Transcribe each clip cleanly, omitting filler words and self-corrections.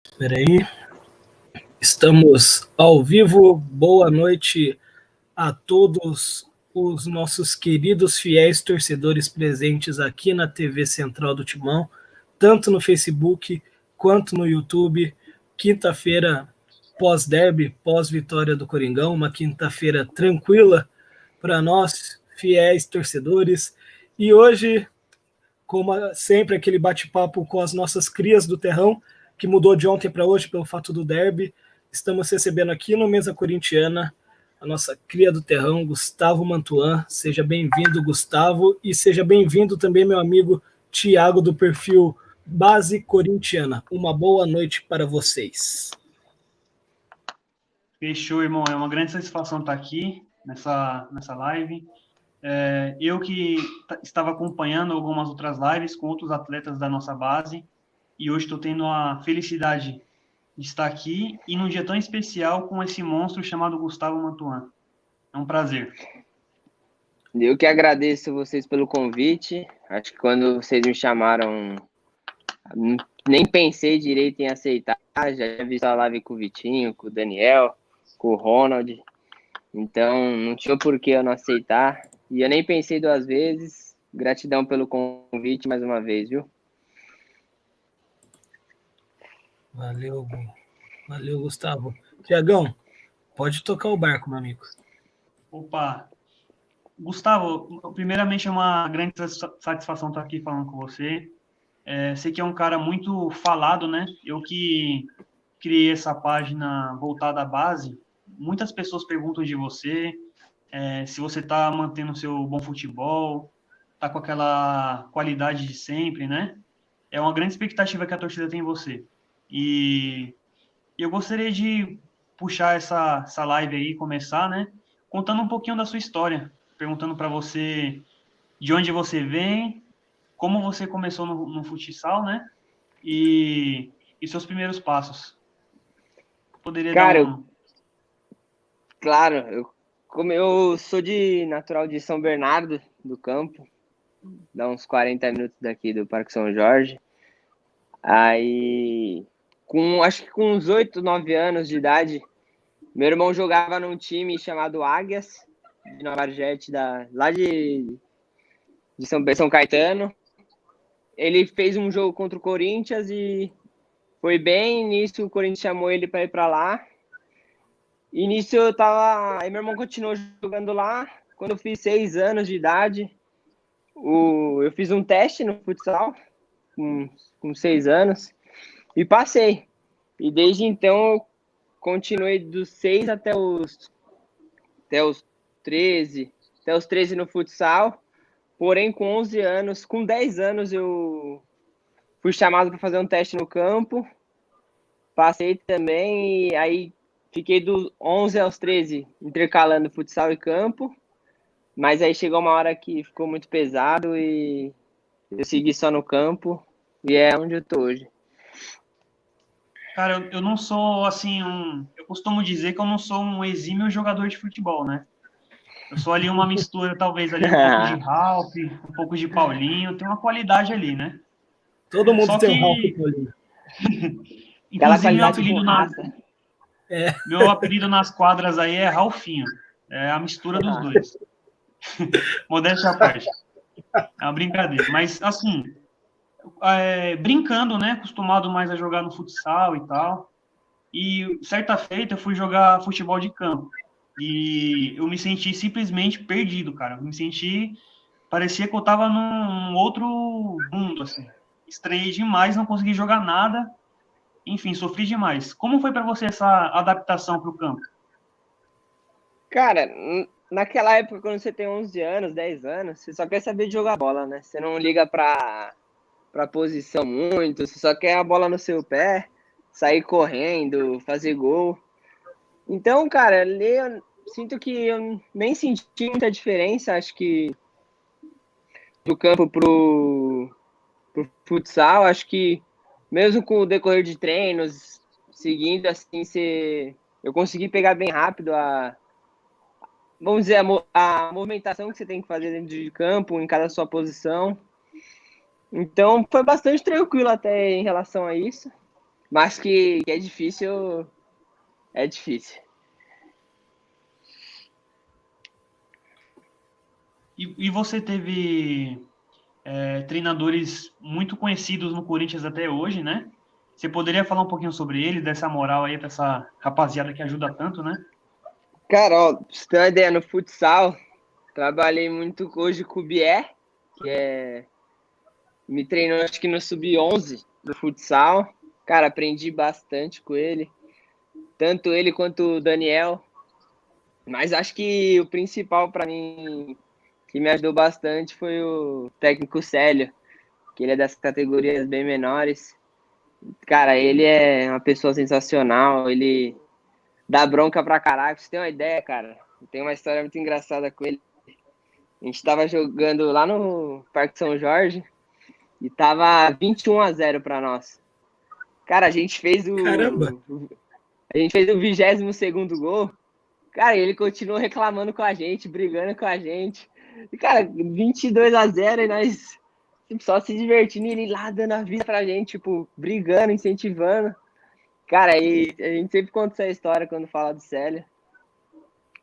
Espera aí, estamos ao vivo. Boa noite a todos os nossos queridos fiéis torcedores presentes aqui na TV Central do Timão, tanto no Facebook quanto no YouTube. Quinta-feira pós-derby, pós-vitória do Coringão, uma quinta-feira tranquila para nós, fiéis torcedores. E hoje, como sempre, aquele bate-papo com as nossas crias do terrão, que mudou de ontem para hoje pelo fato do derby. Estamos recebendo aqui no Mesa Corintiana a nossa cria do terrão, Gustavo Mantuan. Seja bem-vindo, Gustavo, e seja bem-vindo também meu amigo Tiago, do perfil Base Corintiana. Uma boa noite para vocês. Fechou, irmão. É uma grande satisfação estar aqui nessa live. Eu que estava acompanhando algumas outras lives com outros atletas da nossa base e hoje estou tendo a felicidade de estar aqui e num dia tão especial com esse monstro chamado Gustavo Mantuan. É um prazer. Eu que agradeço vocês pelo convite. Acho que quando vocês me chamaram, nem pensei direito em aceitar. Já tinha visto a live com o Vitinho, com o Daniel, com o Ronald. Então, não tinha por que eu não aceitar. E eu nem pensei duas vezes. Gratidão pelo convite mais uma vez, viu? Valeu, Gustavo. Tiagão, pode tocar o barco, meu amigo. Opa! Gustavo, primeiramente é uma grande satisfação estar aqui falando com você. Sei que é um cara muito falado, né? Eu que criei essa página voltada à base, muitas pessoas perguntam de você, se você está mantendo o seu bom futebol, está com aquela qualidade de sempre, né? É uma grande expectativa que a torcida tem em você. E eu gostaria de puxar essa live aí, começar, né? Contando um pouquinho da sua história, perguntando para você de onde você vem, como você começou no futsal, né? E seus primeiros passos. Poderia Cara, dar claro, como eu sou natural de São Bernardo do Campo, dá uns 40 minutos daqui do Parque São Jorge. Aí, acho que com uns 8, 9 anos de idade, meu irmão jogava num time chamado Águias, de Nova Argete, lá de São Caetano. Ele fez um jogo contra o Corinthians e foi bem. Nisso o Corinthians chamou ele para ir para lá. E nisso aí meu irmão continuou jogando lá. Quando eu fiz 6 anos de idade, eu fiz um teste no futsal com 6 anos e passei. E desde então eu continuei dos 6 até os 13, até os 13 no futsal. Porém, com 11 anos, com 10 anos eu fui chamado para fazer um teste no campo. Passei também e aí fiquei dos 11 aos 13 intercalando futsal e campo. Mas aí chegou uma hora que ficou muito pesado e eu segui só no campo e é onde eu tô hoje. Cara, eu não sou, assim, eu costumo dizer que eu não sou um exímio jogador de futebol, né? Eu sou ali uma mistura, talvez, ali um pouco de Ralf, um pouco de Paulinho, tem uma qualidade ali, né? Todo mundo Só tem um Ralf que, Paulinho. Aquela inclusive, qualidade com raça. meu apelido nas quadras aí é Ralfinho. É a mistura dos dois. Modéstia à parte. É uma brincadeira. Mas, assim, brincando, né? Acostumado mais a jogar no futsal e tal. E certa feita eu fui jogar futebol de campo. E eu me senti simplesmente perdido, cara. Eu me senti. Parecia que eu tava num outro mundo, assim. Estranhei demais, não consegui jogar nada. Enfim, sofri demais. Como foi para você essa adaptação para o campo? Cara, naquela época, quando você tem 11 anos, 10 anos, você só quer saber de jogar bola, né? Você não liga pra posição muito, você só quer a bola no seu pé, sair correndo, fazer gol. Então, cara, ali eu sinto que eu nem senti muita diferença, acho que do campo pro futsal, acho que mesmo com o decorrer de treinos, seguindo assim, eu consegui pegar bem rápido vamos dizer, a movimentação que você tem que fazer dentro de campo, em cada sua posição. Então, foi bastante tranquilo até em relação a isso. Mas que é difícil, é difícil. E você teve treinadores muito conhecidos no Corinthians até hoje, né? Você poderia falar um pouquinho sobre eles, dessa moral aí para essa rapaziada que ajuda tanto, né? Cara, ó, pra você ter uma ideia, no futsal, trabalhei muito hoje com o Bier, me treinou acho que no sub-11 do futsal. Cara, aprendi bastante com ele, tanto ele quanto o Daniel. Mas acho que o principal para mim, que me ajudou bastante, foi o técnico Célio, que ele é das categorias bem menores. Cara, ele é uma pessoa sensacional, ele dá bronca pra caraca. Você tem uma ideia, cara? Tem uma história muito engraçada com ele. A gente tava jogando lá no Parque São Jorge e tava 21-0 pra nós. Cara, Caramba! a gente fez o 22º gol. Cara, ele continuou reclamando com a gente, brigando com a gente. E, cara, 22-0 e nós tipo, só se divertindo e ele lá dando a vida pra gente, tipo, brigando, incentivando. Cara, e a gente sempre conta essa história quando fala do Célio.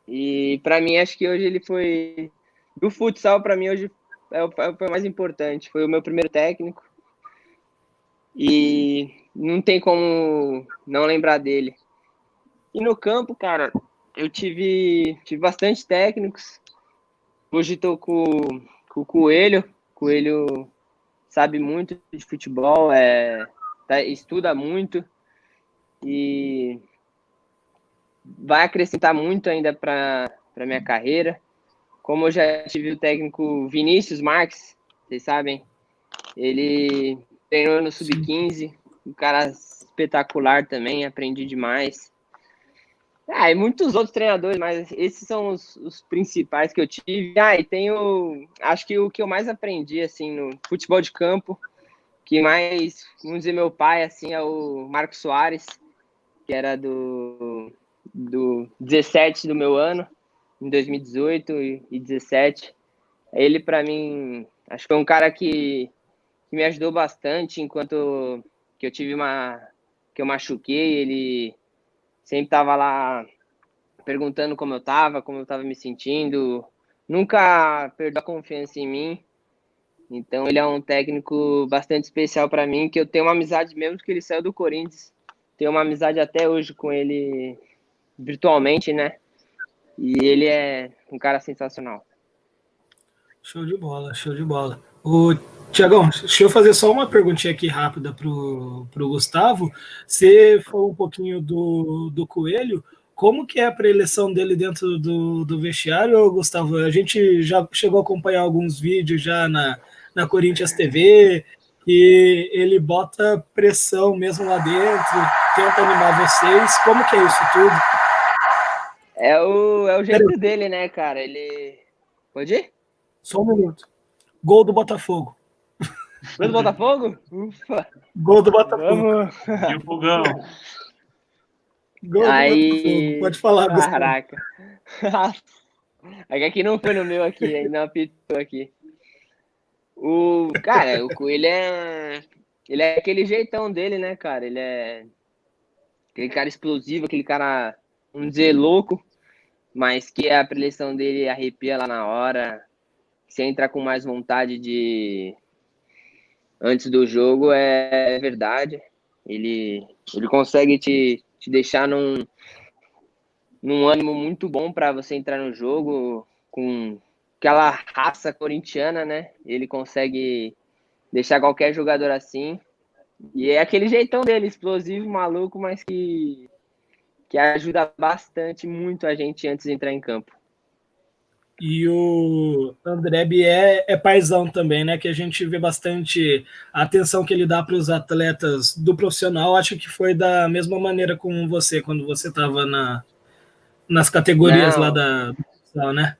E pra mim, acho que hoje ele foi... Do futsal, pra mim, hoje foi o mais importante. Foi o meu primeiro técnico. E não tem como não lembrar dele. E no campo, cara, eu tive bastante técnicos. Hoje estou com o Coelho. O Coelho sabe muito de futebol, estuda muito e vai acrescentar muito ainda para a minha carreira. Como eu já tive o técnico Vinícius Marques, vocês sabem, ele treinou no Sub-15, um cara espetacular também, aprendi demais. E muitos outros treinadores, mas esses são os principais que eu tive. E tenho, acho que o que eu mais aprendi, assim, no futebol de campo, que mais, vamos dizer, meu pai, assim, é o Marcos Soares, que era do 17 do meu ano, em 2018 e 17. Ele, para mim, acho que foi um cara que me ajudou bastante enquanto que que eu machuquei, ele sempre estava lá perguntando como eu estava me sentindo, nunca perdeu a confiança em mim. Então ele é um técnico bastante especial para mim, que eu tenho uma amizade mesmo que ele saiu do Corinthians. Tenho uma amizade até hoje com ele virtualmente, né? E ele é um cara sensacional. Show de bola, show de bola. O Tiagão, deixa eu fazer só uma perguntinha aqui rápida pro Gustavo. Você falou um pouquinho do Coelho. Como que é a preleção dele dentro do vestiário, Gustavo? A gente já chegou a acompanhar alguns vídeos já na Corinthians TV e ele bota pressão mesmo lá dentro, tenta animar vocês. Como que é isso tudo? É o jeito dele, né, cara? Ele... Pode ir? Só um minuto. Gol do Botafogo. Gol do Botafogo? Ufa! Gol do Botafogo. Vamos! E o Fogão. Gol do Botafogo. Pode falar, Gustavo. Caraca. Aqui não foi no meu aqui, ainda apitou aqui. Cara, o Coelho ele é aquele jeitão dele, né, cara? Ele é aquele cara explosivo, aquele cara, vamos dizer, louco, mas que a preleção dele arrepia lá na hora. Você entra com mais vontade antes do jogo, é verdade. Ele consegue te deixar num ânimo muito bom para você entrar no jogo com aquela raça corintiana, né? Ele consegue deixar qualquer jogador assim. E é aquele jeitão dele, explosivo, maluco, mas que ajuda bastante, muito a gente antes de entrar em campo. E o André Bié é paizão também, né? Que a gente vê bastante a atenção que ele dá para os atletas do profissional. Acho que foi da mesma maneira com você, quando você estava nas categorias lá do profissional, né?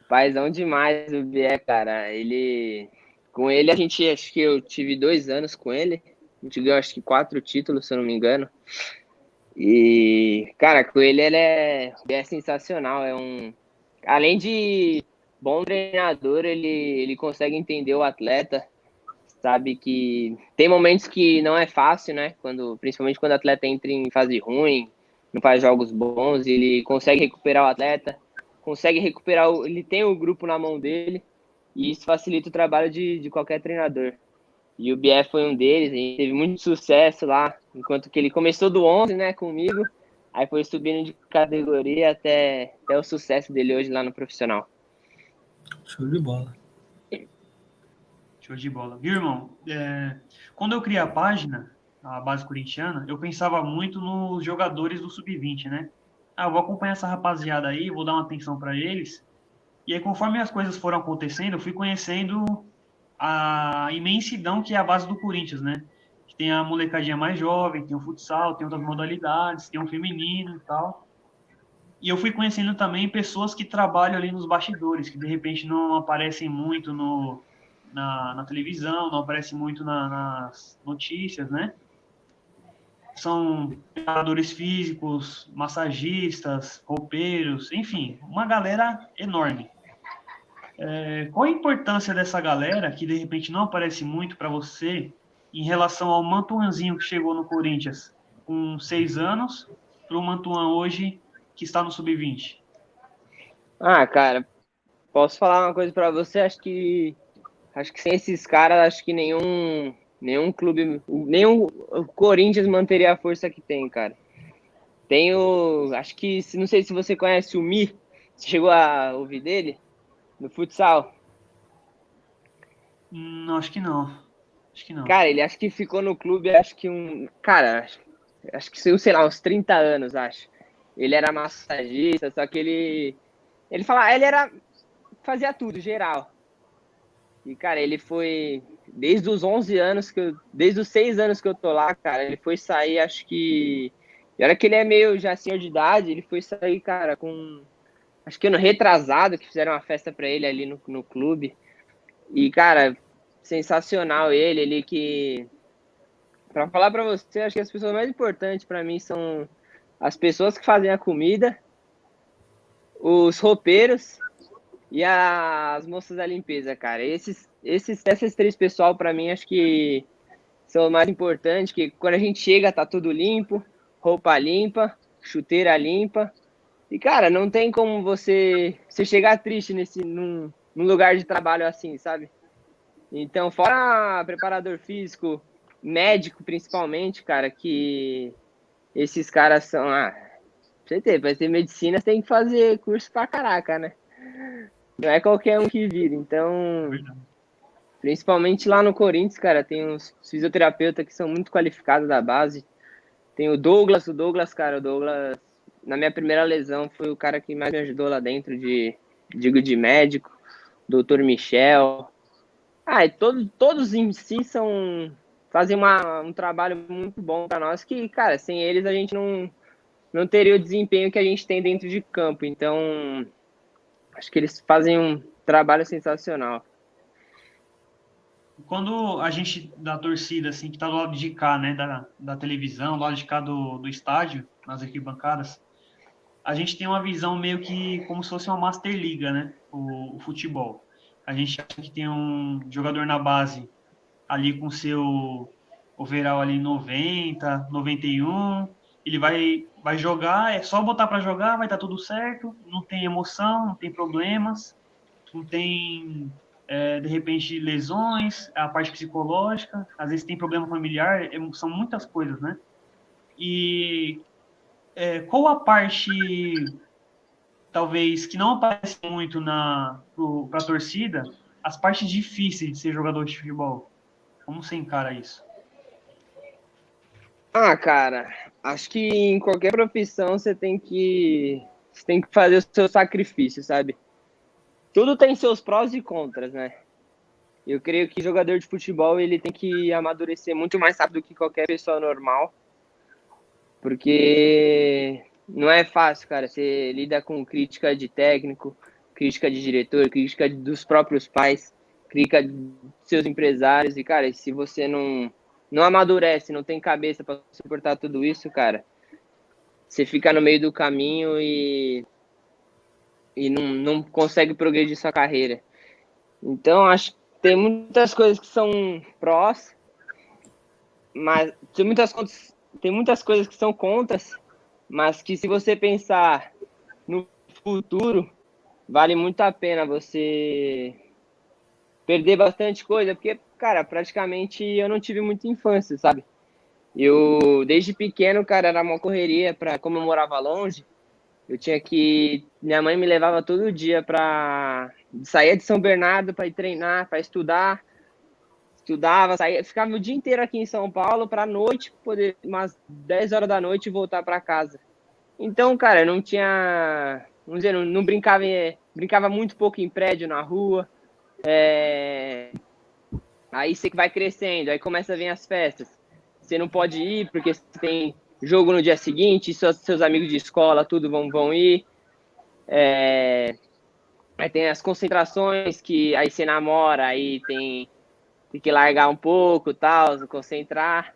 Paizão demais o Bié, cara. Com ele, acho que eu tive 2 anos com ele. A gente ganhou, acho que 4 títulos, se eu não me engano. E, cara, com ele é sensacional. Além de bom treinador, ele consegue entender o atleta, sabe que tem momentos que não é fácil, né? Principalmente quando o atleta entra em fase ruim, não faz jogos bons, ele consegue recuperar o atleta, ele tem o grupo na mão dele, e isso facilita o trabalho de qualquer treinador. E o Bié foi um deles, a gente teve muito sucesso lá, enquanto que ele começou do 11, né, comigo, aí foi subindo de categoria até o sucesso dele hoje lá no profissional. Show de bola. Show de bola. Viu, irmão? Quando eu criei a página, a base corintiana, eu pensava muito nos jogadores do Sub-20, né? Eu vou acompanhar essa rapaziada aí, vou dar uma atenção para eles. E aí, conforme as coisas foram acontecendo, eu fui conhecendo a imensidão que é a base do Corinthians, né? Que tem a molecadinha mais jovem, tem o futsal, tem outras modalidades, tem um feminino e tal. E eu fui conhecendo também pessoas que trabalham ali nos bastidores, que de repente não aparecem muito na televisão, não aparecem muito nas notícias, né? São preparadores físicos, massagistas, roupeiros, enfim, uma galera enorme. Qual a importância dessa galera que de repente não aparece muito para você em relação ao Mantuanzinho que chegou no Corinthians com 6 anos para o Mantuan hoje que está no Sub-20? Ah, cara, posso falar uma coisa para você? Acho que sem esses caras, acho que nenhum clube, nenhum o Corinthians manteria a força que tem, cara. Acho que, não sei se você conhece o Mi, você chegou a ouvir dele no futsal. Não, acho que não. Acho que não. Cara, ele acho que ficou no clube, cara, acho que sei lá, uns 30 anos, acho. Ele era massagista, só que fazia tudo, geral. E, cara, ele foi, desde os 11 anos, desde os 6 anos que eu tô lá, cara, ele foi sair, acho que, e olha que ele é meio já senhor de idade, ele foi sair, cara, acho que ano retrasado, que fizeram uma festa pra ele ali no clube. E, cara, sensacional ele que, pra falar pra você, acho que as pessoas mais importantes pra mim são as pessoas que fazem a comida, os roupeiros e as moças da limpeza, cara. Essas três pessoal, pra mim, acho que são o mais importantes, que quando a gente chega, tá tudo limpo, roupa limpa, chuteira limpa. E, cara, não tem como você chegar triste num lugar de trabalho assim, sabe? Então, fora preparador físico, médico principalmente, cara, que esses caras são... pra ter medicina, você tem que fazer curso pra caraca, né? Não é qualquer um que vira. Então, principalmente lá no Corinthians, cara, tem uns fisioterapeutas que são muito qualificados da base. Tem o Douglas, cara, na minha primeira lesão, foi o cara que mais me ajudou lá dentro, de médico, doutor Michel. E todos em si fazem um trabalho muito bom para nós, que, cara, sem eles a gente não teria o desempenho que a gente tem dentro de campo. Então, acho que eles fazem um trabalho sensacional. Quando a gente, da torcida, assim, que tá do lado de cá, né, da televisão, do lado de cá do estádio, nas arquibancadas, a gente tem uma visão meio que como se fosse uma Master Liga, né, o futebol. A gente acha que tem um jogador na base ali com seu overall ali 90, 91, ele vai jogar, é só botar para jogar, vai estar tudo certo, não tem emoção, não tem problemas, não tem, de repente, lesões, a parte psicológica, às vezes tem problema familiar, são muitas coisas, né? E qual a parte, talvez, que não aparece muito para a torcida, as partes difíceis de ser jogador de futebol? Como você encara isso? Cara, acho que em qualquer profissão você tem que fazer o seu sacrifício, sabe? Tudo tem seus prós e contras, né? Eu creio que jogador de futebol ele tem que amadurecer muito mais rápido que qualquer pessoa normal, porque não é fácil, cara. Você lida com crítica de técnico, crítica de diretor, crítica dos próprios pais, crítica de seus empresários, e, cara, se você não amadurece, não tem cabeça para suportar tudo isso, cara, você fica no meio do caminho e não consegue progredir sua carreira. Então, acho tem muitas coisas que são prós, mas tem muitas coisas que são contras, mas que se você pensar no futuro, vale muito a pena você perder bastante coisa, porque, cara, praticamente eu não tive muita infância, sabe? Eu, desde pequeno, cara, era uma correria, como eu morava longe, eu tinha que... Minha mãe me levava todo dia pra... Saía de São Bernardo para ir treinar, para estudar, estudava, saía, ficava o dia inteiro aqui em São Paulo pra noite, poder, umas 10 horas da noite, voltar para casa. Então, cara, eu não tinha... Vamos dizer, não brincava, brincava muito pouco em prédio, na rua. Aí você vai crescendo, aí começa a vir as festas. Você não pode ir porque tem jogo no dia seguinte, seus amigos de escola, tudo vão ir. Aí tem as concentrações que aí você namora, aí tem que largar um pouco, tal, concentrar.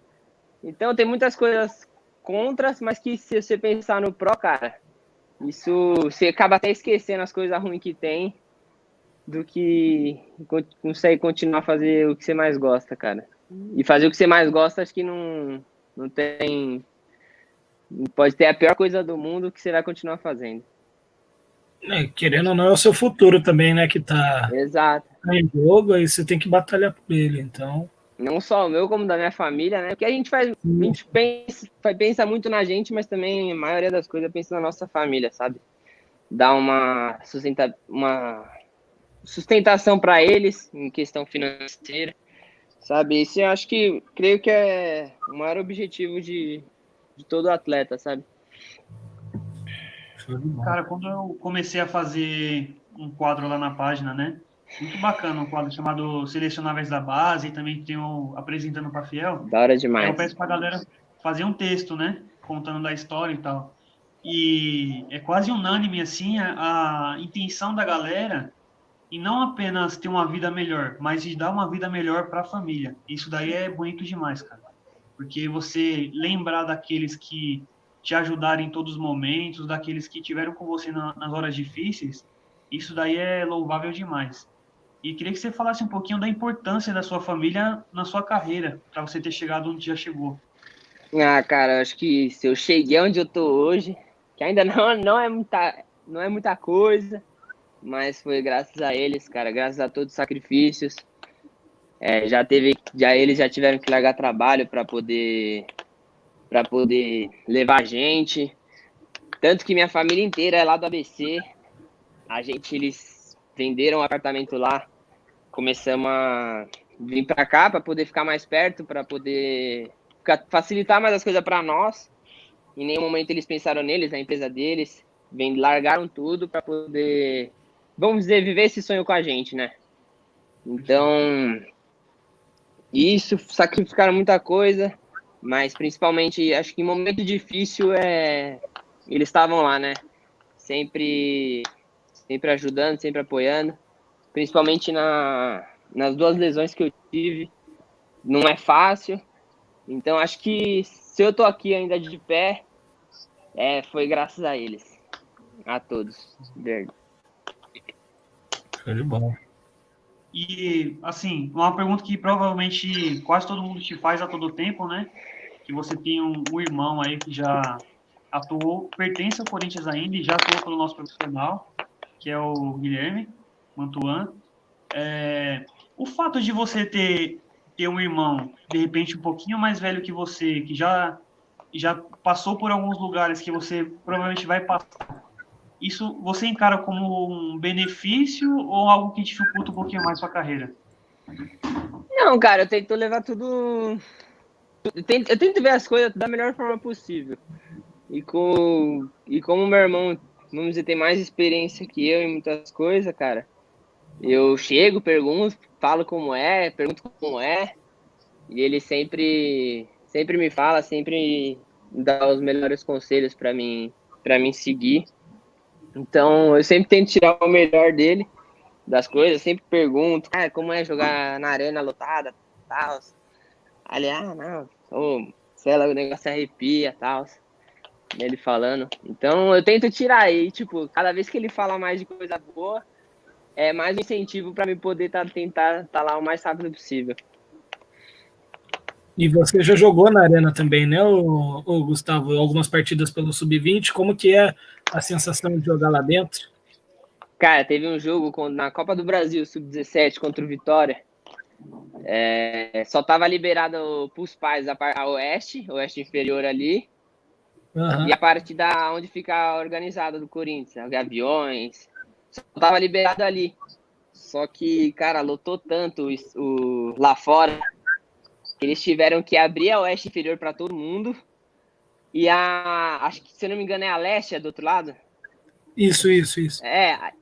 Então tem muitas coisas contras, mas que se você pensar no pró, cara, isso você acaba até esquecendo as coisas ruins que tem do que consegue continuar a fazer o que você mais gosta, cara. E fazer o que você mais gosta, acho que não tem... Pode ter a pior coisa do mundo que você vai continuar fazendo. Querendo ou não, é o seu futuro também, né? Que tá Exato. em jogo, aí você tem que batalhar por ele, então... Não só o meu, como da minha família, né? Porque a gente pensa muito na gente, mas também a maioria das coisas pensa na nossa família, sabe? Dá uma sustentação para eles em questão financeira, sabe? Isso eu acho que, creio que é o maior objetivo de todo atleta, sabe? Cara, quando eu comecei a fazer um quadro lá na página, né? Muito bacana, um quadro chamado Selecionáveis da Base, e também tem o Apresentando para Fiel. Da hora Eu demais. peço pra galera fazer um texto, né? Contando da história e tal. E é quase unânime, assim, a intenção da galera e não apenas ter uma vida melhor, mas de dar uma vida melhor para a família. Isso daí é bonito demais, cara. Porque você lembrar daqueles que te ajudaram em todos os momentos, daqueles que tiveram com você nas horas difíceis, isso daí é louvável demais. E queria que você falasse um pouquinho da importância da sua família na sua carreira, para você ter chegado onde já chegou. Ah, cara, acho que se eu cheguei onde eu tô hoje, que ainda não é muita coisa, mas foi graças a eles, cara, graças a todos os sacrifícios. Eles já tiveram que largar trabalho para poder levar a gente. Tanto que minha família inteira é lá do ABC. Eles venderam um apartamento lá. Começamos a vir para cá para poder ficar mais perto, para poder facilitar mais as coisas para nós. Em nenhum momento eles pensaram neles, na empresa deles. Largaram tudo para poder, vamos dizer, viver esse sonho com a gente, né? Então, isso, sacrificaram muita coisa, mas principalmente, acho que em momento difícil, eles estavam lá, né? Sempre ajudando, sempre apoiando, principalmente nas 2 lesões que eu tive. Não é fácil, então acho que se eu tô aqui ainda de pé, foi graças a eles, a todos. Show de bola. E, assim, uma pergunta que provavelmente quase todo mundo te faz a todo tempo, né? Que você tem um irmão aí que já atuou, pertence ao Corinthians ainda e já atuou pelo nosso profissional, que é o Guilherme Mantuan. O fato de você ter um irmão, de repente, um pouquinho mais velho que você, que já passou por alguns lugares que você provavelmente vai passar, isso você encara como um benefício ou algo que dificulta um pouquinho mais sua carreira? Não, cara, eu tento levar tudo... Eu tento ver as coisas da melhor forma possível. E como meu irmão, vamos dizer, tem mais experiência que eu em muitas coisas, cara, eu chego, pergunto, falo pergunto como é, e ele sempre me fala, sempre dá os melhores conselhos para mim seguir. Então, eu sempre tento tirar o melhor dele, das coisas, sempre pergunto, como é jogar na arena lotada, tal. Aí ele, não, sei lá, o negócio arrepia, tal. Ele falando. Então, eu tento tirar aí, tipo, cada vez que ele fala mais de coisa boa, é mais um incentivo para me poder tentar estar lá o mais rápido possível. E você já jogou na Arena também, né, o Gustavo? Algumas partidas pelo Sub-20. Como que é a sensação de jogar lá dentro? Cara, teve um jogo na Copa do Brasil, Sub-17, contra o Vitória. Só tava liberado pros pais a Oeste inferior ali. Uhum. E a parte da onde fica organizada do Corinthians, Gaviões. Só tava liberado ali. Só que, cara, lotou tanto lá fora que eles tiveram que abrir a Oeste inferior para todo mundo. E acho que, se eu não me engano, é a Leste, é do outro lado? Isso.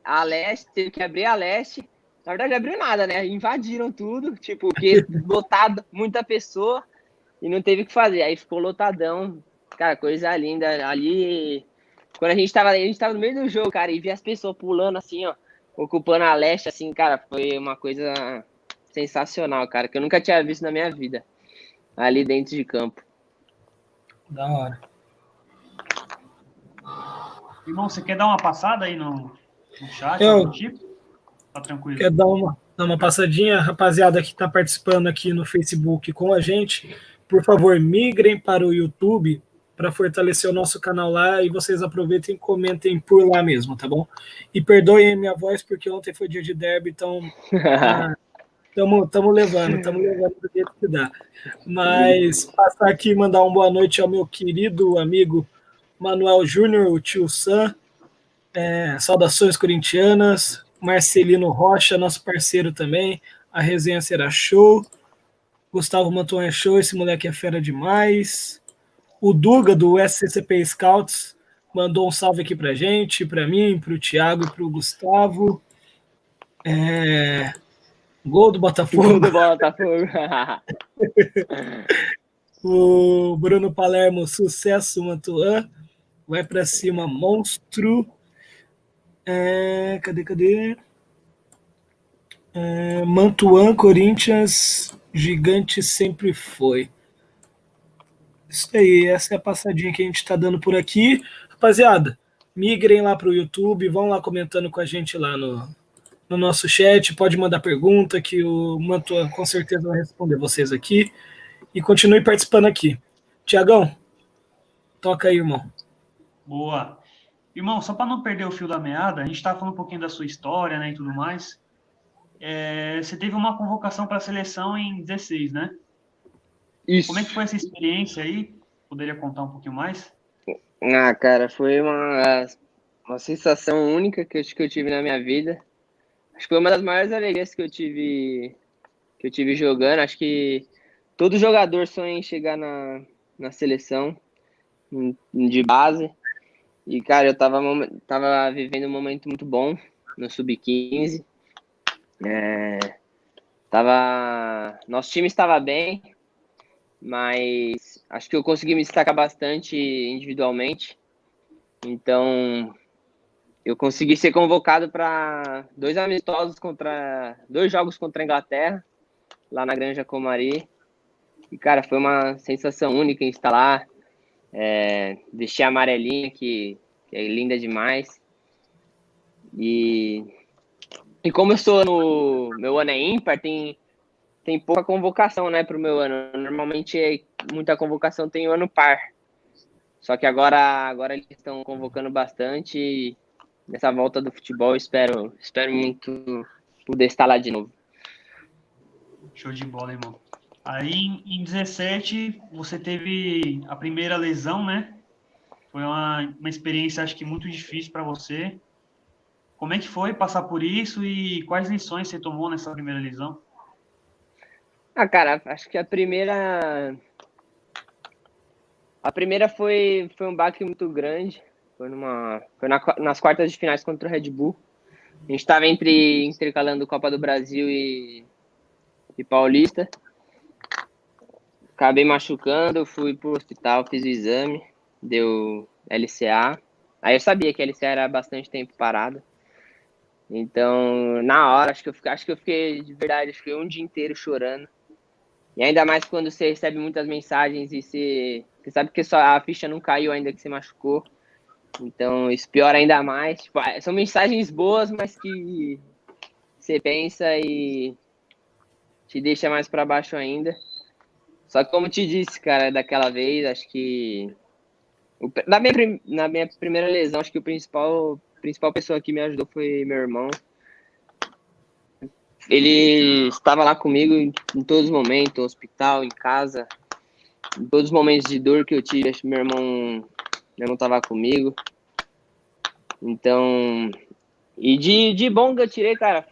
A Leste, teve que abrir a Leste. Na verdade, não abriu nada, né? Invadiram tudo, tipo, porque lotado, muita pessoa, e não teve o que fazer. Aí ficou lotadão. Cara, coisa linda. Ali, quando a gente tava no meio do jogo, cara, e via as pessoas pulando assim, ó, ocupando a Leste, assim, cara, foi uma coisa sensacional, cara, que eu nunca tinha visto na minha vida, ali dentro de campo. Da hora. Irmão, você quer dar uma passada aí no chat, Eu algo do tipo? Tá tranquilo. quero dar uma passadinha, rapaziada que está participando aqui no Facebook com a gente. Por favor, migrem para o YouTube para fortalecer o nosso canal lá e vocês aproveitem e comentem por lá mesmo, tá bom? E perdoem a minha voz porque ontem foi dia de derby, então estamos levando do jeito que dá. Mas passar aqui e mandar uma boa noite ao meu querido amigo Manuel Júnior, o tio Sam. Saudações corintianas. Marcelino Rocha, nosso parceiro também. A resenha será show. Gustavo Manton é show, esse moleque é fera demais. O Duga, do SCCP Scouts, mandou um salve aqui pra gente, pra mim, pro Thiago e pro Gustavo. Gol do Botafogo. Gol do Botafogo. O Bruno Palermo, sucesso, Mantuan. Vai pra cima, monstro. Cadê? Mantuan, Corinthians, gigante sempre foi. Isso aí, essa é a passadinha que a gente está dando por aqui. Rapaziada, migrem lá para o YouTube, vão lá comentando com a gente lá no nosso chat, pode mandar pergunta que o Mantuan com certeza vai responder vocês aqui. E continue participando aqui. Tiagão, toca aí, irmão. Boa. Irmão, só para não perder o fio da meada, a gente estava falando um pouquinho da sua história, né, e tudo mais. Você teve uma convocação para a seleção em 16, né? Isso. Como é que foi essa experiência aí? Poderia contar um pouquinho mais? Cara, foi uma sensação única que eu tive na minha vida. Acho que foi uma das maiores alegrias que eu tive jogando. Acho que todo jogador sonha em chegar na seleção de base. E, cara, eu tava vivendo um momento muito bom no Sub-15. Nosso time estava bem, mas acho que eu consegui me destacar bastante individualmente. Então, eu consegui ser convocado para 2 jogos contra a Inglaterra, lá na Granja Comari. E, cara, foi uma sensação única em estar lá. Vestir a amarelinha, que é linda demais. E como eu sou no meu ano é ímpar, tem pouca convocação, né, pro meu ano. Normalmente, muita convocação tem o ano par. Só que agora eles estão convocando bastante. E nessa volta do futebol, espero muito poder estar lá de novo. Show de bola, irmão. Aí, em 17, você teve a primeira lesão, né? Foi uma experiência, acho que muito difícil para você. Como é que foi passar por isso e quais lições você tomou nessa primeira lesão? Cara, acho que a primeira foi um baque muito grande. Foi nas quartas de finais contra o Red Bull. A gente estava intercalando Copa do Brasil e Paulista. Acabei machucando, fui pro hospital, fiz o exame, deu LCA. Aí eu sabia que a LCA era bastante tempo parado. Então, na hora, acho que eu fiquei, de verdade, acho que um dia inteiro chorando. E ainda mais quando você recebe muitas mensagens e você sabe que a ficha não caiu ainda, que você machucou. Então, isso piora ainda mais. Tipo, são mensagens boas, mas que você pensa e te deixa mais para baixo ainda. Só que como te disse, cara, daquela vez, acho que na minha primeira lesão, acho que a principal pessoa que me ajudou foi meu irmão. Ele estava lá comigo em todos os momentos, no hospital, em casa, em todos os momentos de dor que eu tive, acho que meu irmão estava comigo. Então, e de bom que eu tirei, cara,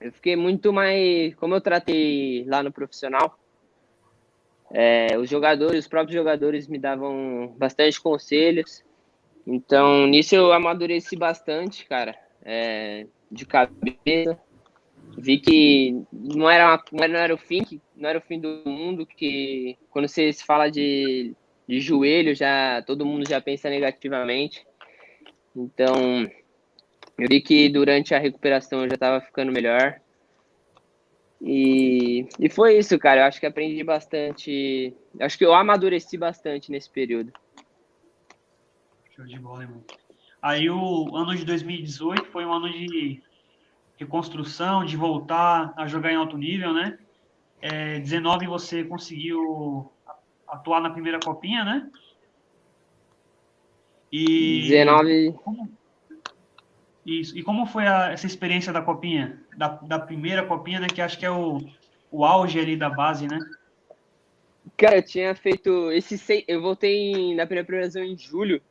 eu fiquei muito mais, como eu tratei lá no profissional, os próprios jogadores me davam bastante conselhos. Então, nisso eu amadureci bastante, cara, de cabeça. Vi que não era o fim, não era o fim do mundo, que quando você se fala de joelho, todo mundo já pensa negativamente. Então, eu vi que durante a recuperação eu já estava ficando melhor. E foi isso, cara. Eu acho que aprendi bastante. Acho que eu amadureci bastante nesse período. Show de bola, irmão. Aí o ano de 2018 foi um ano de reconstrução, de voltar a jogar em alto nível, né? 19 você conseguiu atuar na primeira copinha, né? E 19. isso. E como foi essa experiência da copinha? Da primeira copinha, né? Que acho que é o auge ali da base, né? Cara, eu tinha feito eu voltei na primeira premiação em julho,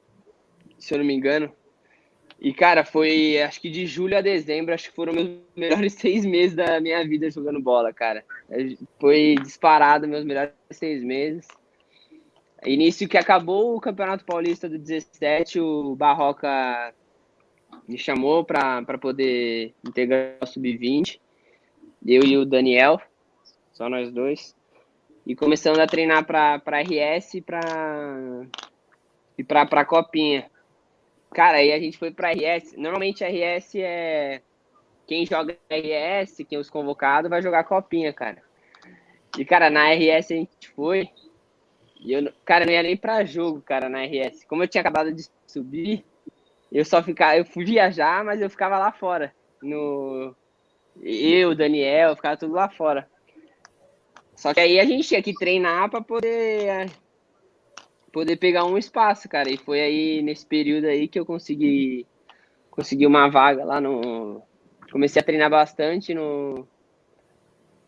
se eu não me engano. E, cara, foi, acho que de julho a dezembro, acho que foram meus melhores 6 meses da minha vida jogando bola, cara. Foi disparado meus melhores 6 meses. Início que acabou o Campeonato Paulista do 17, o Barroca me chamou para poder integrar o Sub-20. Eu e o Daniel, só nós dois. E começando a treinar para RS e para Copinha. Cara, aí a gente foi para RS. Normalmente a RS quem joga RS, quem é os convocados, vai jogar Copinha, cara. E, cara, na RS a gente foi. E eu, cara, não ia nem pra jogo, cara, na RS. Como eu tinha acabado de subir, eu fui viajar, mas eu ficava lá fora. Eu, Daniel, ficava tudo lá fora. Só que aí a gente tinha que treinar pra poder pegar um espaço, cara. E foi aí, nesse período aí, que eu consegui uma vaga lá no... Comecei a treinar bastante no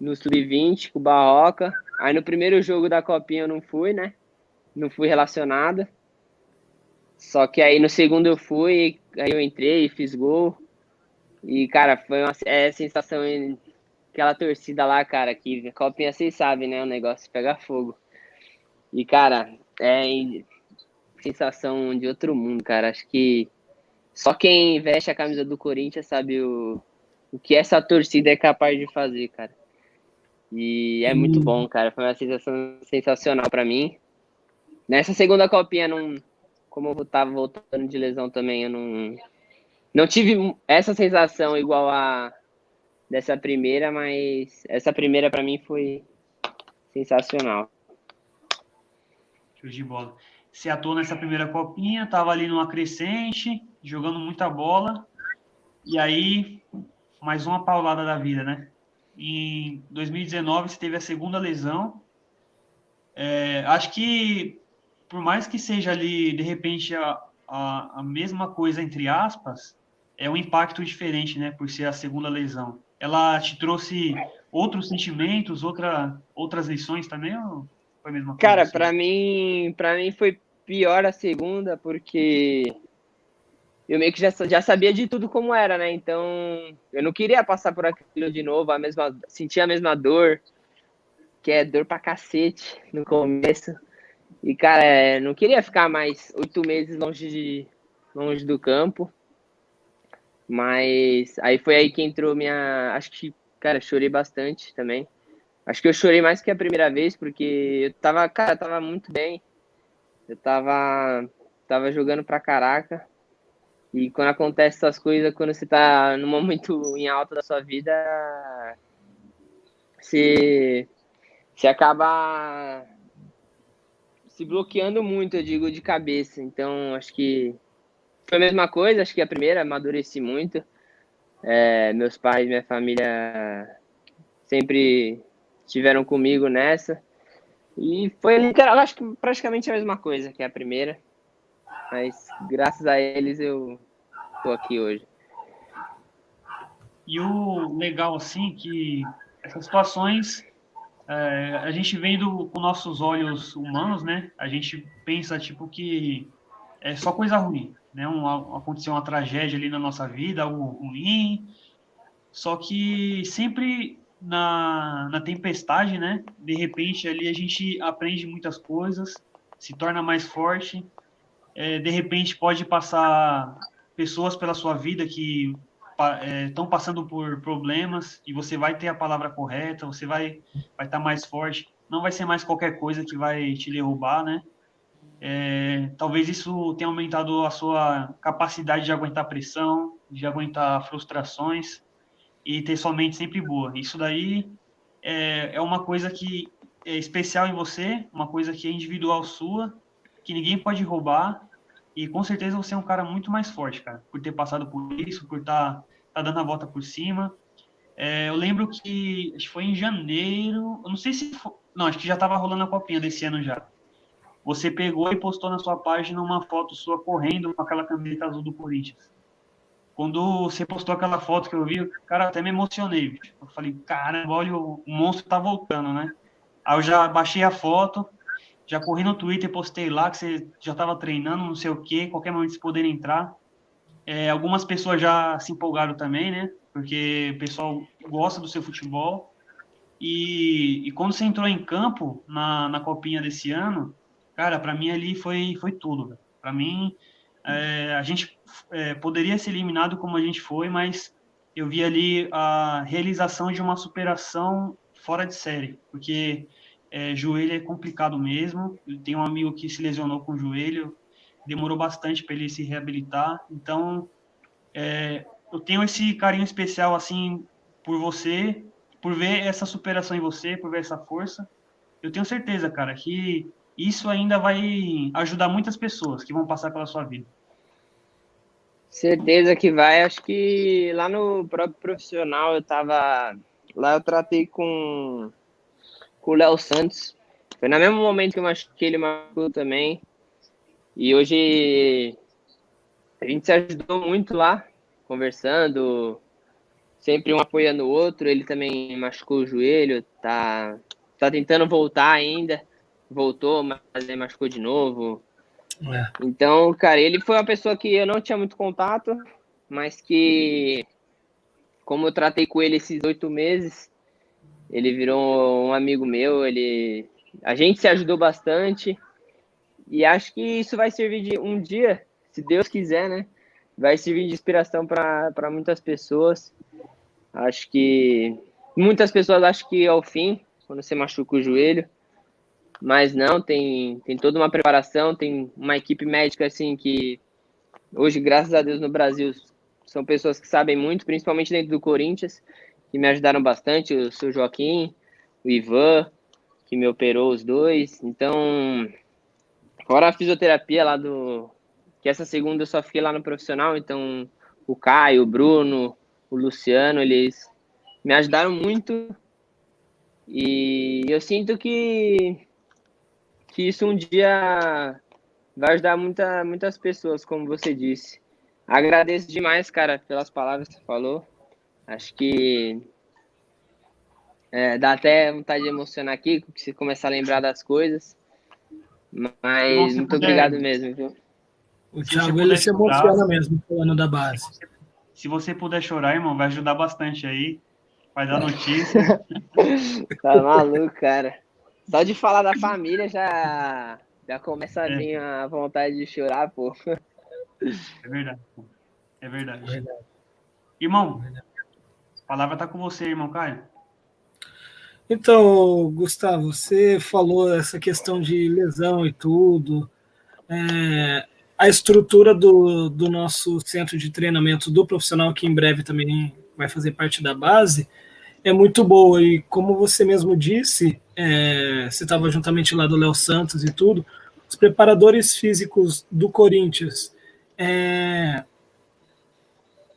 Sub-20 com o Barroca. Aí no primeiro jogo da Copinha eu não fui, né? Não fui relacionado. Só que aí no segundo eu fui, aí eu entrei e fiz gol. E, cara, foi uma sensação, aquela torcida lá, cara, que a Copinha, vocês sabem, né? O negócio pega fogo. E, cara, sensação de outro mundo, cara. Acho que só quem veste a camisa do Corinthians sabe o que essa torcida é capaz de fazer, cara. E é muito bom, cara. Foi uma sensação sensacional pra mim. Nessa segunda Copinha, como eu tava voltando de lesão também, eu não tive essa sensação igual a dessa primeira, mas essa primeira pra mim foi sensacional. Show de bola. Você atuou nessa primeira copinha, tava ali numa crescente, jogando muita bola. E aí, mais uma paulada da vida, né? Em 2019, você teve a segunda lesão. Acho que, por mais que seja ali, de repente, a mesma coisa, entre aspas, é um impacto diferente, né? Por ser a segunda lesão. Ela te trouxe outros sentimentos, outras lições também, ou foi a mesma coisa? Cara, Assim? pra mim foi pior a segunda, porque eu meio que já sabia de tudo como era, né? Então, eu não queria passar por aquilo de novo, sentir a mesma dor, que é dor pra cacete no começo. E, cara, não queria ficar mais 8 meses longe do campo. Mas aí foi aí que entrou acho que, cara, chorei bastante também. Acho que eu chorei mais que a primeira vez, porque tava muito bem. Eu tava jogando pra caraca. E quando acontece essas coisas, quando você tá num momento em alta da sua vida, você acaba se bloqueando muito, eu digo, de cabeça. Então, acho que foi a mesma coisa, acho que a primeira amadureci muito. Meus pais, minha família sempre estiveram comigo nessa. E foi, eu acho que praticamente a mesma coisa que a primeira. Mas graças a eles eu tô aqui hoje. E o legal, assim, que essas situações a gente vendo com nossos olhos humanos, né? A gente pensa, tipo, que é só coisa ruim, né? Aconteceu uma tragédia ali na nossa vida, algo ruim. Só que sempre na tempestade, né? De repente ali a gente aprende muitas coisas, se torna mais forte. De repente pode passar pessoas pela sua vida que estão passando por problemas e você vai ter a palavra correta, você vai estar mais forte. Não vai ser mais qualquer coisa que vai te derrubar, né? Talvez isso tenha aumentado a sua capacidade de aguentar pressão, de aguentar frustrações e ter sua mente sempre boa. Isso daí é uma coisa que é especial em você, uma coisa que é individual sua, que ninguém pode roubar, e com certeza você é um cara muito mais forte, cara, por ter passado por isso, por tá dando a volta por cima. Eu lembro que acho que foi em janeiro, eu não sei se foi, não, acho que já estava rolando a copinha desse ano já. Você pegou e postou na sua página uma foto sua correndo com aquela camiseta azul do Corinthians. Quando você postou aquela foto que eu vi, cara, até me emocionei, bicho. Eu falei, caramba, olha, o monstro tá voltando, né? Aí eu já baixei a foto, já corri no Twitter, postei lá que você já estava treinando, não sei o quê, qualquer momento vocês poderem entrar. Algumas pessoas já se empolgaram também, né? Porque o pessoal gosta do seu futebol. E quando você entrou em campo na copinha desse ano, cara, para mim ali foi tudo. Para mim, a gente poderia ser eliminado como a gente foi, mas eu vi ali a realização de uma superação fora de série, porque joelho é complicado mesmo. Eu tenho um amigo que se lesionou com o joelho, demorou bastante para ele se reabilitar. Então, eu tenho esse carinho especial assim por você, por ver essa superação em você, por ver essa força. Eu tenho certeza, cara, que isso ainda vai ajudar muitas pessoas que vão passar pela sua vida. Certeza que vai. Acho que lá no próprio profissional lá eu tratei com o Léo Santos. Foi no mesmo momento que eu machuquei, ele machucou também. E hoje a gente se ajudou muito lá, conversando, sempre um apoiando o outro. Ele também machucou o joelho, tá tentando voltar ainda. Voltou, mas aí machucou de novo. Então, cara, ele foi uma pessoa que eu não tinha muito contato, mas que, como eu tratei com ele esses 8 meses, ele virou um amigo meu. A gente se ajudou bastante. E acho que isso vai servir de um dia, se Deus quiser, né? Vai servir de inspiração para muitas pessoas. Acho que muitas pessoas acham que é o fim, quando você machuca o joelho. Mas não, tem toda uma preparação, tem uma equipe médica assim que hoje, graças a Deus, no Brasil são pessoas que sabem muito, principalmente dentro do Corinthians, que me ajudaram bastante, o seu Joaquim, o Ivan, que me operou os dois. Então, fora a fisioterapia lá que essa segunda eu só fiquei lá no profissional, então o Caio, o Bruno, o Luciano, eles me ajudaram muito. E eu sinto que isso um dia vai ajudar muitas pessoas, como você disse. Agradeço demais, cara, pelas palavras que você falou. Acho que dá até vontade de emocionar aqui, se começar a lembrar das coisas. Mas muito obrigado mesmo, viu? O Thiago, ele se emociona mesmo falando da base. Se você puder chorar, irmão, vai ajudar bastante aí. Vai dar notícia. Tá maluco, cara. Só de falar da família já começa a vir a vontade de chorar, pô. É verdade. É verdade. Irmão, a palavra tá com você, irmão Caio. Então, Gustavo, você falou essa questão de lesão e tudo. A estrutura do nosso centro de treinamento do profissional, que em breve também vai fazer parte da base, é muito boa. E como você mesmo disse, você estava juntamente lá do Léo Santos e tudo, os preparadores físicos do Corinthians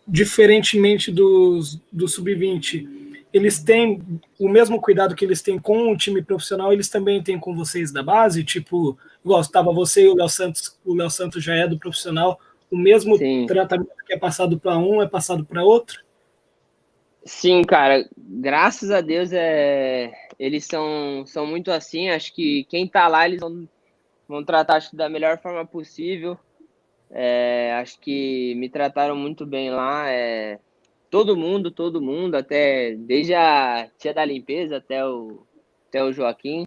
diferentemente do Sub-20, eles têm o mesmo cuidado que eles têm com o time profissional, eles também têm com vocês da base? Tipo, igual estava você e o Léo Santos já é do profissional, o mesmo Sim. tratamento que é passado para um é passado para outro? Sim, cara, graças a Deus eles são muito assim. Acho que quem tá lá, eles vão tratar acho, da melhor forma possível. Acho que me trataram muito bem lá. Todo mundo, até desde a tia da limpeza até o Joaquim.